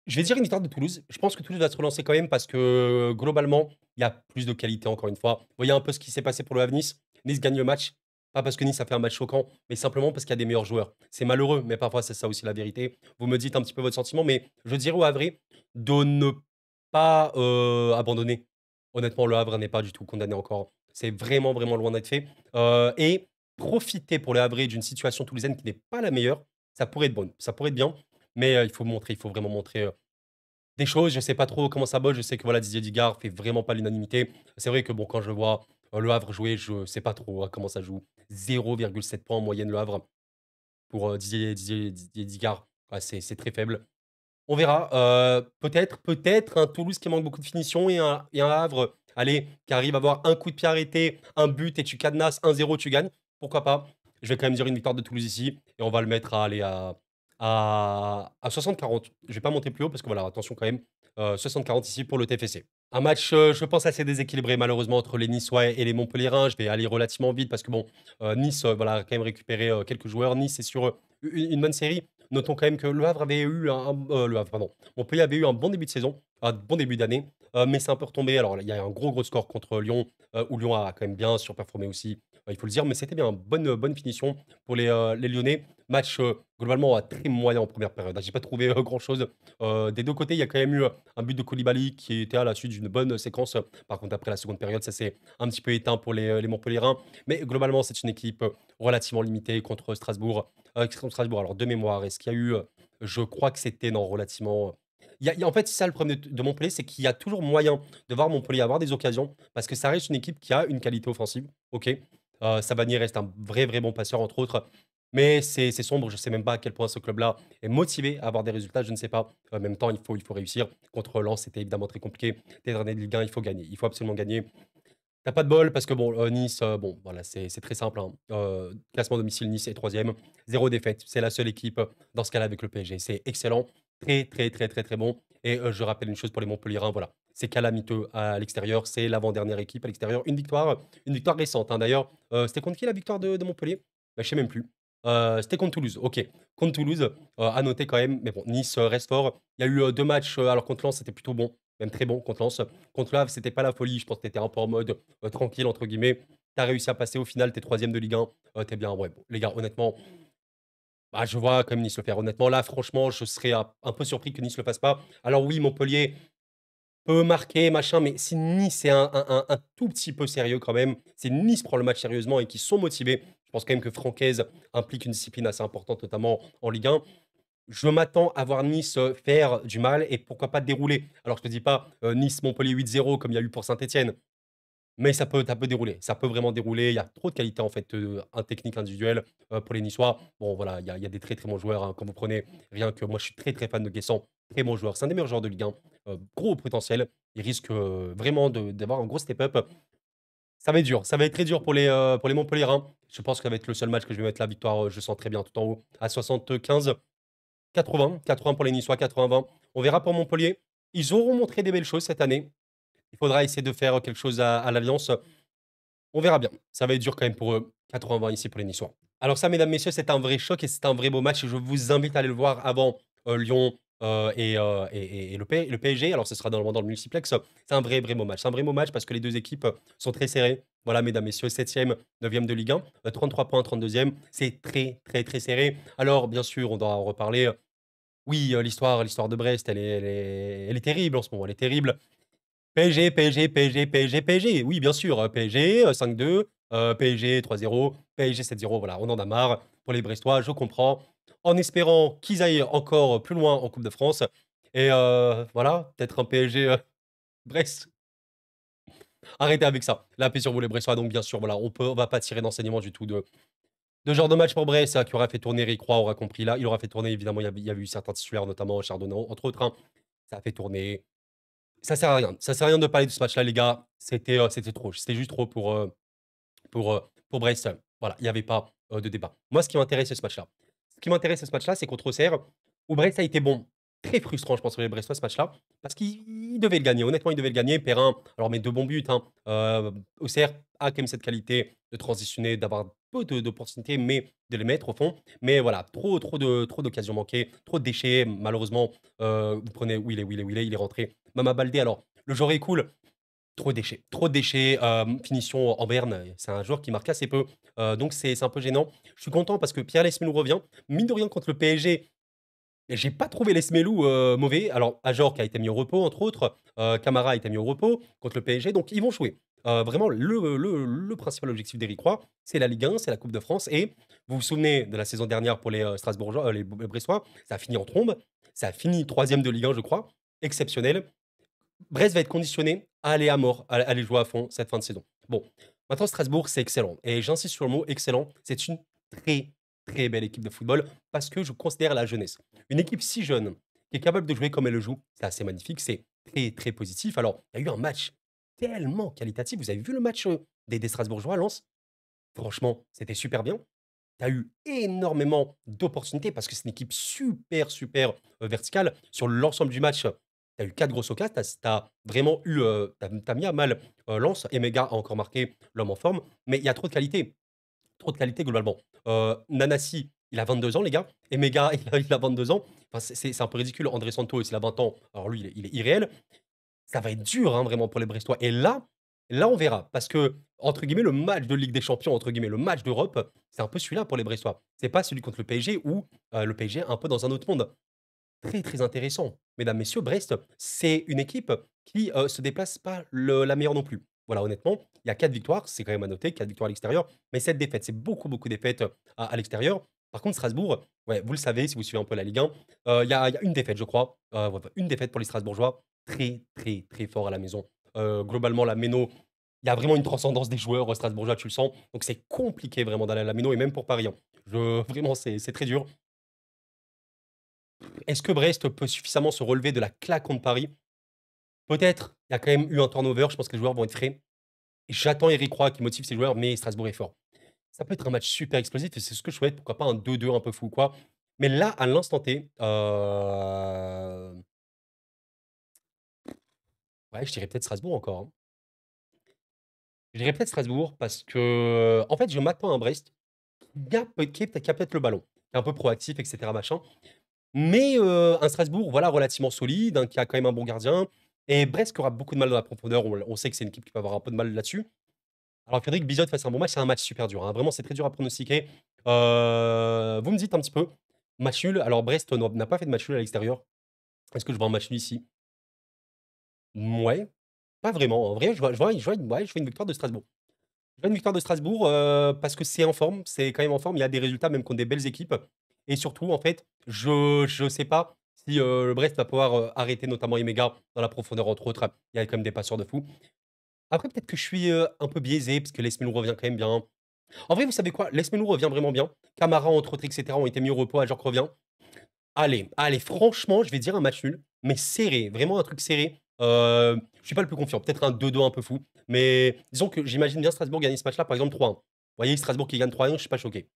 vais dire une victoire de Toulouse. Je pense que Toulouse va se relancer quand même parce que, globalement, il y a plus de qualité encore une fois. Vous voyez un peu ce qui s'est passé pour le Havre Nice. Nice gagne le match, pas parce que Nice a fait un match choquant, mais simplement parce qu'il y a des meilleurs joueurs. C'est malheureux, mais parfois c'est ça aussi la vérité. Vous me dites un petit peu votre sentiment, mais je dirais au Havrais de ne pas, abandonner. Honnêtement, le Havre n'est pas du tout condamné encore. C'est vraiment, vraiment loin d'être fait, et profiter pour les Havrais d'une situation toulousaine qui n'est pas la meilleure, ça pourrait être bon, ça pourrait être bien, mais il faut vraiment montrer, des choses. Je sais pas trop comment ça bosse. Je sais que voilà, Didier Digard fait vraiment pas l'unanimité. C'est vrai que bon, quand je vois, Le Havre jouer, je sais pas trop, comment ça joue. 0,7 points en moyenne Le Havre pour, Didier Digard. Ouais, c'est très faible. On verra, peut-être un Toulouse qui manque beaucoup de finition et un Havre, allez, qui arrive à avoir un coup de pied arrêté, un but et tu cadenas 1-0, tu gagnes. Pourquoi pas? Je vais quand même dire une victoire de Toulouse ici et on va le mettre à aller à 60-40. Je vais pas monter plus haut parce que voilà, attention quand même, 60-40 ici pour le TFC. Un match, je pense assez déséquilibré malheureusement entre les Niçois et les Montpellierins. Je vais aller relativement vite parce que bon, Nice, voilà, a quand même récupéré, quelques joueurs. Nice est sur, une bonne série. Notons quand même que Le Havre avait eu Le Havre, pardon. Montpellier avait eu un bon début de saison, un bon début d'année, mais c'est un peu retombé. Alors, il y a un gros, gros score contre Lyon, où Lyon a quand même bien surperformé aussi, il faut le dire, mais c'était bien. Bonne finition pour les Lyonnais. Match globalement très moyen en première période. J'ai pas trouvé grand-chose. Des deux côtés, il y a quand même eu un but de Koulibaly qui était à la suite d'une bonne séquence. Par contre, après la seconde période, ça s'est un petit peu éteint pour les Montpellierins. Mais globalement, c'est une équipe relativement limitée contre Strasbourg. Strasbourg, alors de mémoire, est-ce qu'il y a eu, je crois que c'était non, relativement. En fait, c'est ça le problème de Montpellier, c'est qu'il y a toujours moyen de voir Montpellier avoir des occasions, parce que ça reste une équipe qui a une qualité offensive, ok. Savanier reste un vrai, vrai bon passeur, entre autres, mais c'est sombre. Je sais même pas à quel point ce club-là est motivé à avoir des résultats, je ne sais pas. En même temps, il faut réussir. Contre Lens, c'était évidemment très compliqué. T'es dernier de Ligue 1, il faut gagner. Il faut absolument gagner. T'as pas de bol parce que bon, Nice, bon, voilà, c'est très simple, hein. Classement domicile, Nice est troisième, 0 défaite. C'est la seule équipe dans ce cas-là avec le PSG. C'est excellent, très, très, très, très, très bon. Et je rappelle une chose pour les Montpellierins, voilà, c'est calamiteux à l'extérieur. C'est l'avant-dernière équipe à l'extérieur. Une victoire récente, hein. D'ailleurs, c'était contre qui la victoire de Montpellier? Je sais même plus. C'était contre Toulouse, ok. Contre Toulouse, à noter quand même. Mais bon, Nice reste fort. Il y a eu deux matchs, alors contre Lens, c'était plutôt bon, même très bon contre Lens. Contre le Havre, c'était pas la folie. Je pense que tu étais un peu en mode tranquille, entre guillemets. Tu as réussi à passer au final, tu es troisième de Ligue 1. Tu es bien. Ouais, bon, les gars, honnêtement, bah, je vois quand même Nice le faire. Honnêtement, là, franchement, je serais un peu surpris que Nice le fasse pas. Alors oui, Montpellier peut marquer, machin, mais si Nice est un tout petit peu sérieux quand même, si Nice prend le match sérieusement et qu'ils sont motivés, je pense quand même que Francaise implique une discipline assez importante, notamment en Ligue 1. Je m'attends à voir Nice faire du mal et pourquoi pas dérouler. Alors, je te dis pas Nice-Montpellier 8-0 comme il y a eu pour Saint-Etienne, mais ça peut dérouler. Ça peut vraiment dérouler. Il y a trop de qualité en fait, en technique individuelle pour les Niçois. Bon, voilà, il y a des très très bons joueurs, hein. Quand vous prenez rien que moi, je suis très très fan de Guessant, très bon joueur. C'est un des meilleurs joueurs de Ligue 1, gros potentiel. Il risque vraiment d'avoir un gros step-up. Ça va être dur. Ça va être très dur pour les Montpellierins. Je pense que ça va être le seul match que je vais mettre la victoire. Je sens très bien tout en haut à 75. 80, 80 pour les Niçois, 80-20. On verra pour Montpellier. Ils auront montré des belles choses cette année. Il faudra essayer de faire quelque chose à l'Alliance. On verra bien. Ça va être dur quand même pour eux. 80-20 ici pour les Niçois. Alors ça, mesdames, messieurs, c'est un vrai choc et c'est un vrai beau match. Je vous invite à aller le voir avant Lyon et le PSG. Alors ce sera dans le multiplex. C'est un vrai, vrai beau match. C'est un vrai beau match parce que les deux équipes sont très serrées. Voilà, mesdames, messieurs, 7e, 9e de Ligue 1, 33 points, 32e. C'est très, très, très serré. Alors, bien sûr, on doit en reparler. Oui, l'histoire de Brest, elle est terrible en ce moment, elle est terrible. PSG, PSG, PSG, PSG, PSG. Oui, bien sûr, PSG 5-2, PSG 3-0, PSG 7-0. Voilà, on en a marre pour les Brestois, je comprends. En espérant qu'ils aillent encore plus loin en Coupe de France. Et voilà, peut-être un PSG Brest. Arrêtez avec ça. La paix sur vous les Brestois. Donc bien sûr, voilà, on va pas tirer d'enseignement du tout de genre de match pour Brest, ça, qui aura fait tourner Rick Roy, aura compris là. Il aura fait tourner, évidemment, il y a eu certains titulaires, notamment Chardonnay, entre autres, hein. Ça a fait tourner. Ça sert à rien. Ça sert à rien de parler de ce match-là, les gars. C'était trop. C'était juste trop pour Brest. Voilà, il n'y avait pas de débat. Moi, ce qui m'intéresse, c'est ce match-là. Ce qui m'intéresse, c'est ce match-là, c'est contre Auxerre, où Brest a été bon. Très frustrant, je pense, pour les Brestois, ce match-là, parce qu'ils devaient le gagner. Honnêtement, ils devaient le gagner. Perrin, alors, met deux bons buts, hein. Auxerre a quand même cette qualité de transitionner, d'avoir peu d'opportunités, mais de les mettre au fond. Mais voilà, trop d'occasions manquées, trop de déchets. Malheureusement, vous prenez il est rentré. Mama Baldé, alors, le joueur est cool. Trop de déchets, finition en berne, c'est un joueur qui marque assez peu, donc c'est un peu gênant. Je suis content parce que Pierre Lesmelou revient. Mine de rien contre le PSG, j'ai pas trouvé Lesmelou, mauvais. Alors Ajor qui a été mis au repos entre autres, Camara a été mis au repos contre le PSG, donc ils vont jouer. Vraiment le principal objectif d'Éric Roy, c'est la Ligue 1, c'est la Coupe de France et vous vous souvenez de la saison dernière pour les, Strasbourgeois, les Bressois, ça a fini en trombe, ça a fini troisième de Ligue 1 je crois, exceptionnel. Brest va être conditionné à aller à mort, à aller jouer à fond cette fin de saison. Bon, maintenant Strasbourg, c'est excellent. Et j'insiste sur le mot excellent. C'est une très, très belle équipe de football parce que je considère la jeunesse. Une équipe si jeune, qui est capable de jouer comme elle le joue. C'est assez magnifique, c'est très, très positif. Alors, il y a eu un match tellement qualitatif. Vous avez vu le match, des Strasbourgeois à Lens? Franchement, c'était super bien. Tu as eu énormément d'opportunités parce que c'est une équipe super, super, verticale. Sur l'ensemble du match, tu as eu 4 grosses occasions. Tu as vraiment eu, tu as mis à mal, Lens. Emega a encore marqué, l'homme en forme, mais il y a trop de qualité. Trop de qualité globalement. Nanasi, il a 22 ans les gars. Emega, il a 22 ans. Enfin, c'est un peu ridicule. André Santos, il a 20 ans. Alors lui, il est irréel. Ça va être dur, hein, vraiment pour les Brestois et là, on verra parce que, entre guillemets, «le match de Ligue des Champions», entre guillemets, le match d'Europe, c'est un peu celui-là pour les Brestois. C'est pas celui contre le PSG où, le PSG est un peu dans un autre monde. Très, très intéressant. Mesdames, messieurs, Brest, c'est une équipe qui, se déplace pas la meilleure non plus. Voilà, honnêtement, il y a 4 victoires, c'est quand même à noter, 4 victoires à l'extérieur, mais 7 défaites. C'est beaucoup, beaucoup de défaites, à l'extérieur. Par contre, Strasbourg, ouais, vous le savez si vous suivez un peu la Ligue 1, il y a une défaite, je crois, ouais, une défaite pour les Strasbourgeois. Très, très, très fort à la maison. Globalement, la méno, il y a vraiment une transcendance des joueurs, strasbourgeois, tu le sens. Donc c'est compliqué vraiment d'aller à la méno et même pour Paris, hein. Vraiment, c'est très dur. Est-ce que Brest peut suffisamment se relever de la claque contre Paris? Peut-être. Il y a quand même eu un turnover, je pense que les joueurs vont être frais. J'attends Eric Roy qui motive ses joueurs, mais Strasbourg est fort. Ça peut être un match super explosif et c'est ce que je souhaite, pourquoi pas un 2-2 un peu fou, quoi. Mais là, à l'instant T, ouais, je dirais peut-être Strasbourg encore, hein. Je dirais peut-être Strasbourg parce que, en fait, je m'attends à un Brest qui a peut-être le ballon, qui est un peu proactif et cetera machin. Mais un Strasbourg, voilà, relativement solide, hein, qui a quand même un bon gardien et Brest qui aura beaucoup de mal dans la profondeur. On sait que c'est une équipe qui va avoir un peu de mal là-dessus. Alors il faudrait que Bizotte fasse un bon match, c'est un match super dur, hein. Vraiment, c'est très dur à pronostiquer. Vous me dites un petit peu, match nul, alors Brest n'a pas fait de match nul à l'extérieur. Est-ce que je vois un match nul ici? Ouais, pas vraiment. En vrai, je vois une victoire de Strasbourg. Je vois une victoire de Strasbourg, parce que c'est en forme, c'est quand même en forme. Il y a des résultats même contre des belles équipes et surtout, en fait, je sais pas si, le Brest va pouvoir, arrêter notamment Emega dans la profondeur, entre autres. Il y a quand même des passeurs de fou. Après, peut-être que je suis, un peu biaisé parce que Lesmelou revient quand même bien. En vrai, vous savez quoi? Lesmelou revient vraiment bien. Camara, entre autres et cetera, ont été mis au repos. Ajorc revient. Allez, allez, franchement, je vais dire un match nul, mais serré, vraiment un truc serré. Je suis pas le plus confiant, peut-être un 2-2 un peu fou, mais disons que j'imagine bien Strasbourg gagner ce match-là, par exemple 3-1. Vous voyez, Strasbourg qui gagne 3-1, je suis pas choqué.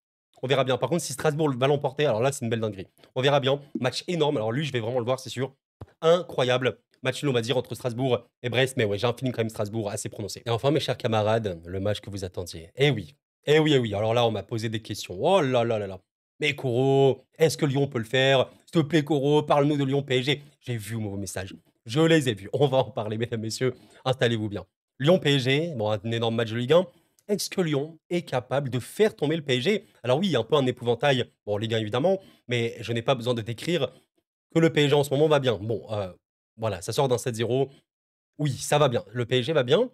On verra bien. Par contre, si Strasbourg va l'emporter, alors là, c'est une belle dinguerie. On verra bien. Match énorme. Alors lui, je vais vraiment le voir, c'est sûr. Incroyable. Match nul, on va dire, entre Strasbourg et Brest, mais ouais, j'ai un feeling quand même Strasbourg assez prononcé. Et enfin, mes chers camarades, le match que vous attendiez. Eh oui, eh oui, eh oui. Alors là, on m'a posé des questions. Oh là là là là. Mais Koro, est-ce que Lyon peut le faire? S'il te plaît, Koro, parle-nous de Lyon PSG. J'ai vu vos messages. Je les ai vus. On va en parler, mesdames, messieurs. Installez-vous bien. Lyon PSG, bon, un énorme match de Ligue 1. Est-ce que Lyon est capable de faire tomber le PSG? Alors oui, il y a un peu un épouvantail, bon, Ligue 1 évidemment, mais je n'ai pas besoin de décrire que le PSG en ce moment va bien. Bon, voilà, ça sort d'un 7-0. Oui, ça va bien. Le PSG va bien.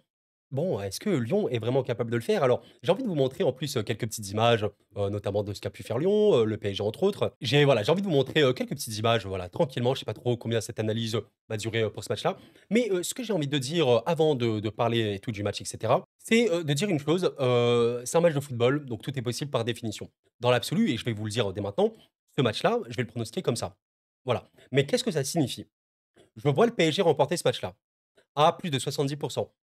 Bon, est-ce que Lyon est vraiment capable de le faire? Alors, j'ai envie de vous montrer en plus, quelques petites images, notamment de ce qu'a pu faire Lyon, le PSG entre autres. J'ai envie de vous montrer, quelques petites images, voilà, tranquillement. Je sais pas trop combien cette analyse, va durer, pour ce match-là. Mais, ce que j'ai envie de dire, avant de parler et tout du match et cetera, c'est, de dire une chose, c'est un match de football, donc tout est possible par définition. Dans l'absolu et je vais vous le dire dès maintenant, ce match-là, je vais le pronostiquer comme ça. Voilà. Mais qu'est-ce que ça signifie? Je vois le PSG remporter ce match-là à plus de 70.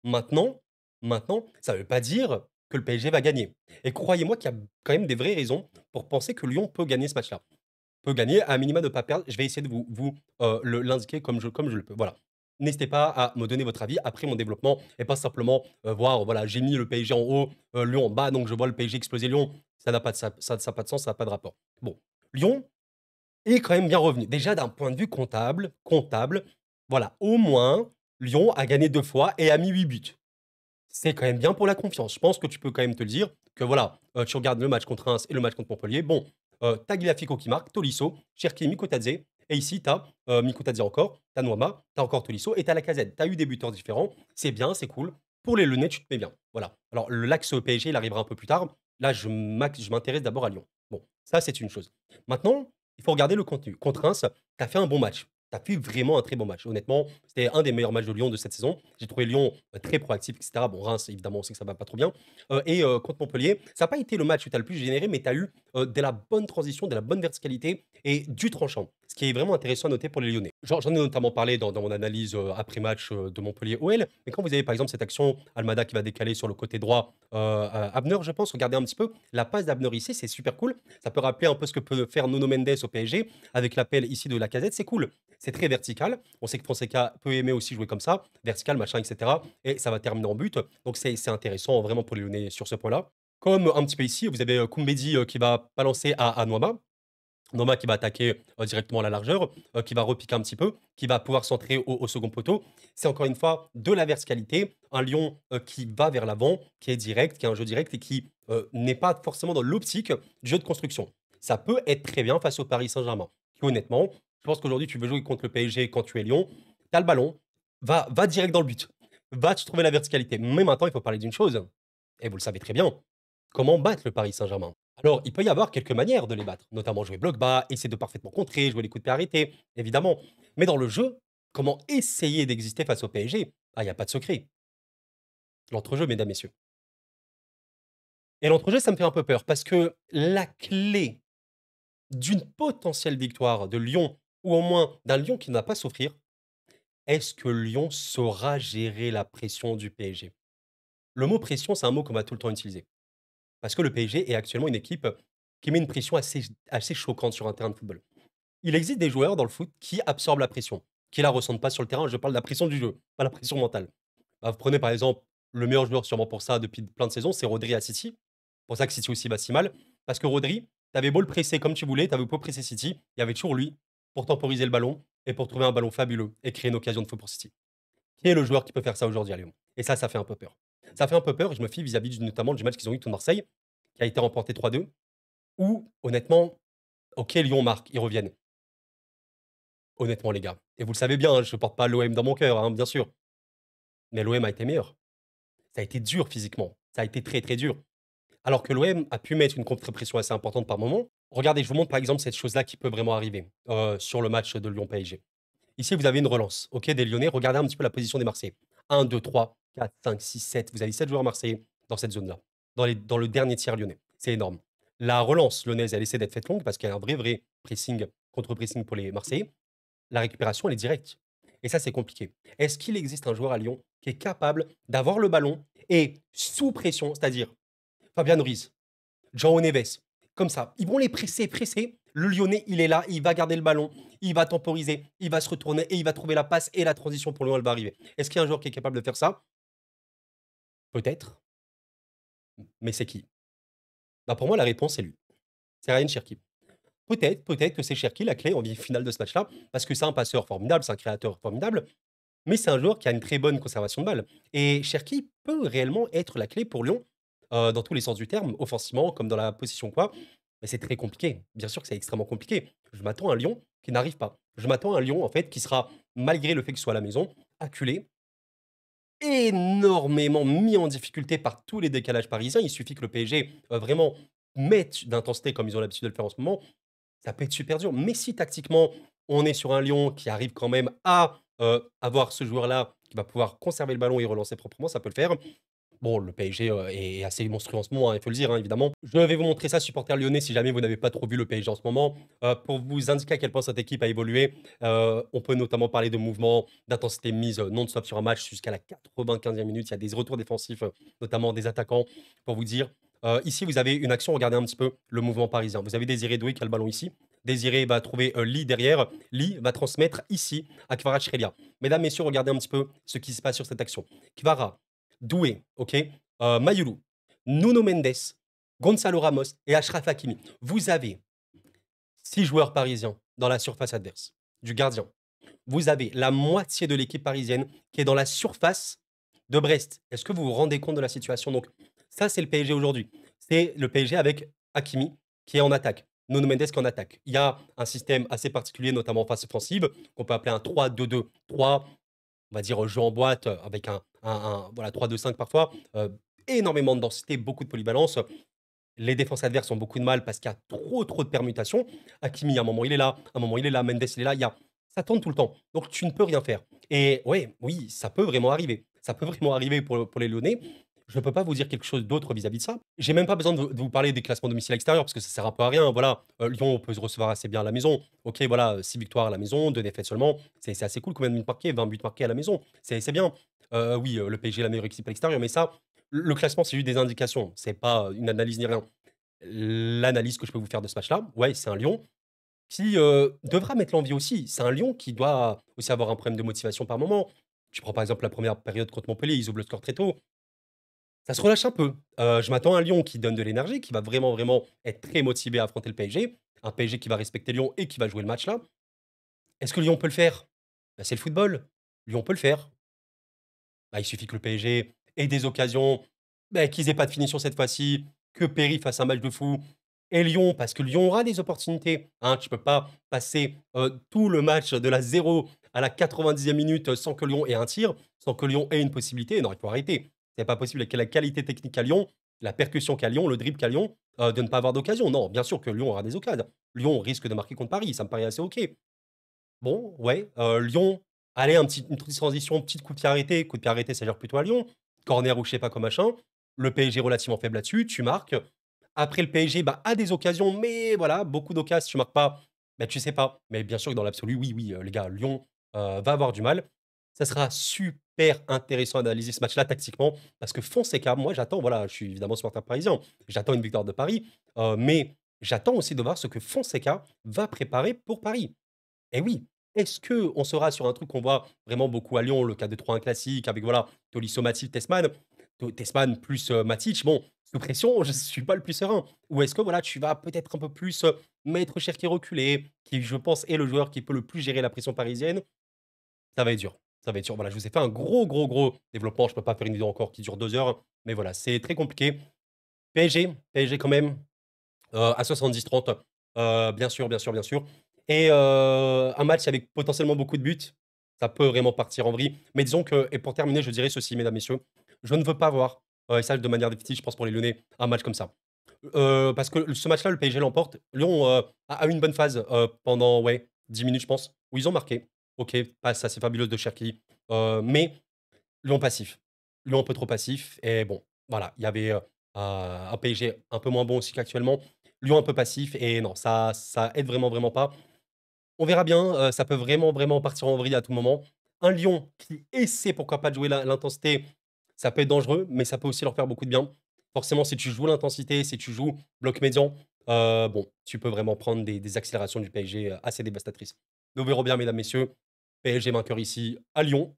Maintenant, ça ne veut pas dire que le PSG va gagner. Et croyez-moi qu'il y a quand même des vraies raisons pour penser que Lyon peut gagner ce match-là. Peut gagner, à minima ne pas perdre. Je vais essayer de l'indiquer comme je le peux. Voilà. N'hésitez pas à me donner votre avis après mon développement et pas simplement voir, voilà, j'ai mis le PSG en haut, Lyon en bas, donc je vois le PSG exploser Lyon. Ça n'a pas de, ça a pas de sens, ça n'a pas de rapport. Bon, Lyon est quand même bien revenu. Déjà d'un point de vue comptable, voilà, au moins, Lyon a gagné 2 fois et a mis 8 buts. C'est quand même bien pour la confiance. Je pense que tu peux quand même te le dire que voilà, tu regardes le match contre Reims et le match contre Montpellier. Bon, tu Tagliafico qui marque, Tolisso, Cherki, Mikotadze et ici tu as, Mikotadze encore, tu as Noama, tu as encore Tolisso et tu as Lacazette. Tu as eu des buteurs différents, c'est bien, c'est cool. Pour les Lyonnais, tu te mets bien. Voilà. Alors l'axe PSG, il arrivera un peu plus tard. Là, je m'intéresse d'abord à Lyon. Bon, ça c'est une chose. Maintenant, il faut regarder le contenu. Contre Reims, tu as fait un bon match. Tu as fait vraiment un très bon match. Honnêtement, c'était un des meilleurs matchs de Lyon de cette saison. J'ai trouvé Lyon, très proactif et cetera. Bon, Reims, évidemment, on sait que ça va pas trop bien, et contre Montpellier, ça a pas été le match où tu as le plus généré, mais tu as eu, de la bonne transition, de la bonne verticalité et du tranchant. ce qui est vraiment intéressant à noter pour les Lyonnais. J'en ai notamment parlé dans mon analyse, après-match, de Montpellier-OL, mais quand vous avez par exemple cette action, Almada qui va décaler sur le côté droit, Abner je pense, regardez un petit peu la passe d'Abner ici, c'est super cool. Ça peut rappeler un peu ce que peut faire Nuno Mendes au PSG avec l'appel ici de Lacazette, c'est cool. C'est très vertical. On sait que Fonseca peut aimer aussi jouer comme ça, vertical, machin, et cetera et ça va terminer en but. Donc c'est intéressant vraiment pour les Lyonnais sur ce point-là. Comme un petit peu ici, vous avez, Koumbedi, qui va balancer à Noama. Noma qui va attaquer directement à la largeur, qui va repiquer un petit peu, qui va pouvoir centrer au second poteau. C'est encore une fois de la verticalité, un Lyon qui va vers l'avant, qui est direct, qui a un jeu direct et qui n'est pas forcément dans l'optique du jeu de construction. Ça peut être très bien face au Paris Saint-Germain. Qui, honnêtement, je pense qu'aujourd'hui, tu veux jouer contre le PSG quand tu es Lyon, tu as le ballon, va direct dans le but, va te trouver la verticalité. Mais maintenant, il faut parler d'une chose, et vous le savez très bien, comment battre le Paris Saint-Germain? Alors, il peut y avoir quelques manières de les battre, notamment jouer bloc bas, essayer de parfaitement contrer, jouer les coups de pied arrêtés, évidemment. Mais dans le jeu, comment essayer d'exister face au PSG? Ah, il n'y a pas de secret. L'entrejeu, mesdames, messieurs. Et l'entrejeu, ça me fait un peu peur parce que la clé d'une potentielle victoire de Lyon, ou au moins d'un Lyon qui ne va pas souffrir, est-ce que Lyon saura gérer la pression du PSG? Le mot pression, c'est un mot qu'on va tout le temps utiliser. Parce que le PSG est actuellement une équipe qui met une pression assez choquante sur un terrain de football. Il existe des joueurs dans le foot qui absorbent la pression, qui la ressentent pas sur le terrain. Je parle de la pression du jeu, pas la pression mentale. Bah, vous prenez par exemple le meilleur joueur sûrement pour ça depuis plein de saisons, c'est Rodri à City. Pour ça que City aussi va si mal. Parce que Rodri, t'avais beau le presser comme tu voulais, t'avais beau presser City, il y avait toujours lui pour temporiser le ballon et pour trouver un ballon fabuleux et créer une occasion de feu pour City. Qui est le joueur qui peut faire ça aujourd'hui à Lyon? Et ça fait un peu peur. Ça fait un peu peur et je me fie vis-à-vis notamment du match qu'ils ont eu contre Marseille, qui a été remporté 3-2, où honnêtement, OK, Lyon marque, ils reviennent. Honnêtement, les gars, et vous le savez bien, hein, je porte pas l'OM dans mon cœur, hein, bien sûr, mais l'OM a été meilleur. Ça a été dur physiquement, ça a été très, très dur. Alors que l'OM a pu mettre une contre-pression assez importante par moment. Regardez, je vous montre par exemple cette chose-là qui peut vraiment arriver, sur le match de Lyon-PSG. Ici, vous avez une relance, OK, des Lyonnais. Regardez un petit peu la position des Marseillais. 1, 2, 3, 4, 5, 6, 7. Vous avez 7 joueurs marseillais dans cette zone-là, dans le dernier tiers lyonnais. C'est énorme. La relance lyonnaise, elle essaie d'être faite longue parce qu'il y a un vrai, vrai pressing, contre-pressing pour les Marseillais. La récupération, elle est directe. Et ça, c'est compliqué. Est-ce qu'il existe un joueur à Lyon qui est capable d'avoir le ballon et sous pression, c'est-à-dire Fabian Ruiz, João Neves, comme ça, ils vont les presser, presser. Le Lyonnais, il est là, il va garder le ballon, il va temporiser, il va se retourner et il va trouver la passe et la transition pour Lyon, elle va arriver. Est-ce qu'il y a un joueur qui est capable de faire ça? Peut-être, mais c'est qui? Bah, pour moi, la réponse, c'est lui. C'est Ryan Cherki. Peut-être que c'est Cherki la clé en finale de ce match-là, parce que c'est un passeur formidable, c'est un créateur formidable, mais c'est un joueur qui a une très bonne conservation de balle. Et Cherki peut réellement être la clé pour Lyon, dans tous les sens du terme, offensivement comme dans la position quoi. Mais c'est très compliqué. Bien sûr que c'est extrêmement compliqué. Je m'attends à un Lyon qui n'arrive pas. Je m'attends à un Lyon, en fait, qui sera, malgré le fait que ce soit à la maison, acculé, énormément mis en difficulté par tous les décalages parisiens. Il suffit que le PSG, vraiment mette d'intensité comme ils ont l'habitude de le faire en ce moment, ça peut être super dur. Mais si tactiquement, on est sur un Lyon qui arrive quand même à, avoir ce joueur-là qui va pouvoir conserver le ballon et relancer proprement, ça peut le faire. Bon, le PSG, est assez monstrueux en ce moment, hein, il faut le dire, hein, évidemment. Je vais vous montrer ça, supporters lyonnais, si jamais vous n'avez pas trop vu le PSG en ce moment, pour vous indiquer à quel point cette équipe a évolué. On peut notamment parler de mouvements, d'intensité mise, non-stop sur un match jusqu'à la 95e minute. Il y a des retours défensifs, notamment des attaquants, pour vous dire. Ici, vous avez une action, regardez un petit peu le mouvement parisien. Vous avez Désiré Doué qui a le ballon ici. Désiré va trouver, Ly derrière. Ly va transmettre ici à Kvaratskhelia. Mesdames, messieurs, regardez un petit peu ce qui se passe sur cette action. Kvara, Doué, OK, Mayulu, Nuno Mendes, Gonzalo Ramos et Achraf Hakimi. Vous avez 6 joueurs parisiens dans la surface adverse, du gardien. Vous avez la moitié de l'équipe parisienne qui est dans la surface de Brest. Est-ce que vous vous rendez compte de la situation? Donc ça, c'est le PSG aujourd'hui. C'est le PSG avec Hakimi qui est en attaque, Nuno Mendes qui est en attaque. Il y a un système assez particulier, notamment en phase offensive, qu'on peut appeler un 3-2-2-3, on va dire, jeu en boîte, avec voilà 3-2-5 parfois, énormément de densité, beaucoup de polyvalence. Les défenses adverses ont beaucoup de mal parce qu'il y a trop, trop de permutations. Hakimi, à un moment, il est là, à un moment, il est là, Mendes, il est là, ça tourne tout le temps. Donc tu ne peux rien faire et ouais, oui, ça peut vraiment arriver. Ça peut vraiment arriver pour les Lyonnais. je ne peux pas vous dire quelque chose d'autre vis-à-vis de ça. J'ai même pas besoin de vous parler des classements domicile extérieur parce que ça sert un peu à rien. Voilà, Lyon peut se recevoir assez bien à la maison. OK, voilà, 6 victoires à la maison, 2 défaites seulement. C'est assez cool. Combien de buts marqués? 20 buts marqués à la maison. C'est bien. Oui, le PSG est la meilleure équipe à l'extérieur, mais ça, le classement, c'est juste des indications. C'est pas une analyse ni rien. L'analyse que je peux vous faire de ce match-là, ouais, c'est un Lyon qui, devra mettre l'envie aussi. C'est un Lyon qui doit aussi avoir un problème de motivation par moment. Tu prends par exemple la première période contre Montpellier, ils ouvrent le score très tôt. Ça se relâche un peu. Je m'attends à un Lyon qui donne de l'énergie, qui va vraiment, vraiment être très motivé à affronter le PSG. Un PSG qui va respecter Lyon et qui va jouer le match là. Est-ce que Lyon peut le faire? Bah, c'est le football. Lyon peut le faire. Bah, il suffit que le PSG ait des occasions, bah, qu'ils aient pas de finition cette fois-ci, que Péry fasse un match de fou et Lyon parce que Lyon aura des opportunités, hein. Tu peux pas passer, tout le match de la 0 à la 90e minute, sans que Lyon ait un tir, sans que Lyon ait une possibilité. Non, il faut arrêter. C'est pas possible avec la qualité technique à Lyon, la percussion qu'a Lyon, le dribble qu'a Lyon, de ne pas avoir d'occasion. Non, bien sûr que Lyon aura des occasions. Lyon risque de marquer contre Paris, ça me paraît assez OK. Bon, ouais, Lyon, allez, une petite transition, petite coup de pied arrêté, ça gère plutôt à Lyon. Corner ou je sais pas quoi machin. Le PSG relativement faible là-dessus, tu marques. Après le PSG, bah, a des occasions, mais voilà, beaucoup d'occasions, tu marques pas, bah, tu sais pas. Mais bien sûr que dans l'absolu, oui, oui, les gars, Lyon, va avoir du mal. Ça sera super intéressant d'analyser ce match-là tactiquement parce que Fonseca, moi j'attends, voilà, je suis évidemment supporter parisien, j'attends une victoire de Paris, mais j'attends aussi de voir ce que Fonseca va préparer pour Paris. Et oui, est-ce que on sera sur un truc qu'on voit vraiment beaucoup à Lyon, le 4-2-3-1 classique avec voilà, Tolisso, Matip, Tessman, Tessman plus, Matic, bon, sous pression, je ne suis pas le plus serein. Ou est-ce que voilà, tu vas peut-être un peu plus, mettre Cherki reculé, qui je pense est le joueur qui peut le plus gérer la pression parisienne? Ça va être dur, ça va être dur. Voilà, je vous ai fait un gros, gros, gros développement, je peux pas faire une vidéo encore qui dure 2 heures, mais voilà, c'est très compliqué. PSG quand même, à 70-30, bien sûr, bien sûr, bien sûr et un match avec potentiellement beaucoup de buts, ça peut vraiment partir en vrille. Mais disons que et pour terminer, je dirais ceci, mesdames, messieurs, je ne veux pas voir, et ça de manière définitive, je pense pour les Lyonnais, un match comme ça. Parce que ce match-là, le PSG l'emporte. Lyon, a eu une bonne phase, pendant, ouais, 10 minutes, je pense, où ils ont marqué. OK, passe assez fabuleuse de Cherki, mais Lyon passif. Lyon un peu trop passif et bon, voilà, il y avait, un PSG un peu moins bon aussi qu'actuellement. Lyon un peu passif et non, ça aide vraiment, vraiment pas. On verra bien, ça peut vraiment, vraiment partir en vrille à tout moment. Un Lyon qui essaie pourquoi pas de jouer l'intensité, ça peut être dangereux, mais ça peut aussi leur faire beaucoup de bien. Forcément, si tu joues l'intensité, si tu joues bloc médian, bon, tu peux vraiment prendre des accélérations du PSG, assez dévastatrices. Nous verrons bien, mesdames, messieurs. PSG vainqueur ici à Lyon.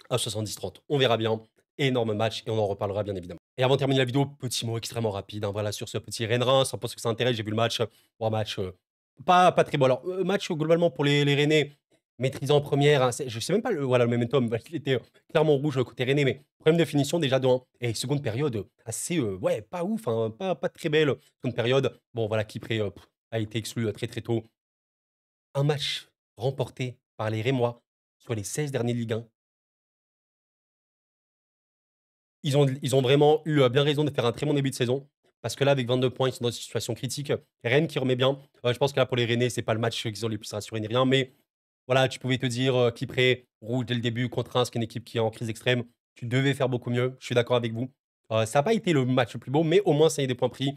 À 70-30. On verra bien. Énorme match et on en reparlera bien évidemment. Et avant de terminer la vidéo, petit mot extrêmement rapide, hein, voilà, sur ce petit Rennes-Reims, pense que ça intéresse, j'ai vu le match. Bon, match pas très bon. Alors, match globalement pour les Rennais, maîtrisé en première, hein, je sais même pas voilà, le momentum, il était clairement rouge côté Rennais, mais problème de finition déjà de 1. Et seconde période, assez, ouais, pas ouf, hein, pas très belle seconde période. Bon, voilà, Kipré a été exclu très très tôt. Un match remporté par les Rémois sur les 16 derniers Ligue 1. Ils ont vraiment eu, bien raison de faire un très bon début de saison. Parce que là, avec 22 points, ils sont dans une situation critique. Rennes qui remet bien. Je pense que là, pour les Rennais, c'est pas le match qu'ils ont les plus rassurés ni rien. Mais voilà, tu pouvais te dire, Kipré, rouge dès le début contre Reims, qui est une équipe qui est en crise extrême. Tu devais faire beaucoup mieux. Je suis d'accord avec vous. Ça a pas été le match le plus beau, mais au moins, ça y est des points pris.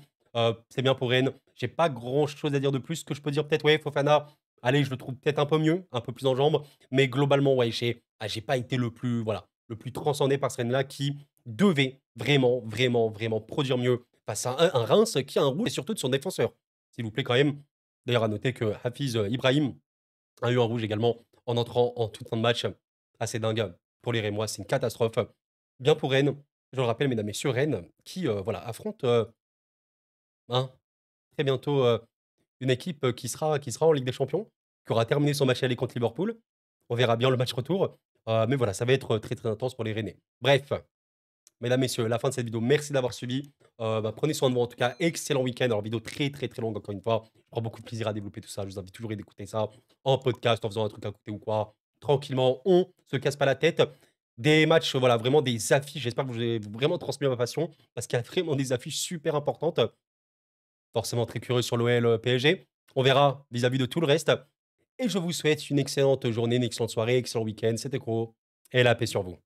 C'est bien pour Rennes. J'ai pas grand-chose à dire de plus. Ce que je peux dire peut-être, ouais, Fofana, allez, je le trouve peut-être un peu mieux, un peu plus en jambes. Mais globalement, ouais, j'ai pas été le plus, voilà, le plus transcendé par ce Rennes-là qui devait vraiment, vraiment, vraiment produire mieux face à un Reims qui a un rouge et surtout de son défenseur. S'il vous plaît, quand même. D'ailleurs, à noter que Hafiz Ibrahim a eu un rouge également en entrant en toute fin de match. Assez dingue pour les Rémois, c'est une catastrophe. Bien pour Rennes, je le rappelle, mesdames, messieurs, Rennes qui voilà, affronte hein, très bientôt une équipe qui sera en Ligue des Champions, qui aura terminé son match aller contre Liverpool. On verra bien le match retour. Mais voilà, ça va être très très intense pour les Rennais. Bref, mesdames, messieurs, la fin de cette vidéo. Merci d'avoir suivi. Prenez soin de vous en tout cas. Excellent week-end. Alors, vidéo très, très, très longue encore une fois. Je prends beaucoup de plaisir à développer tout ça. Je vous invite toujours à écouter ça en podcast, en faisant un truc à côté ou quoi. Tranquillement, on se casse pas la tête. Des matchs, voilà, vraiment des affiches. J'espère que vous avez vraiment transmis ma passion parce qu'il y a vraiment des affiches super importantes. Forcément très curieux sur l'OL PSG. On verra vis-à-vis de tout le reste. Et je vous souhaite une excellente journée, une excellente soirée, excellent week-end. C'était Cro. Et la paix sur vous.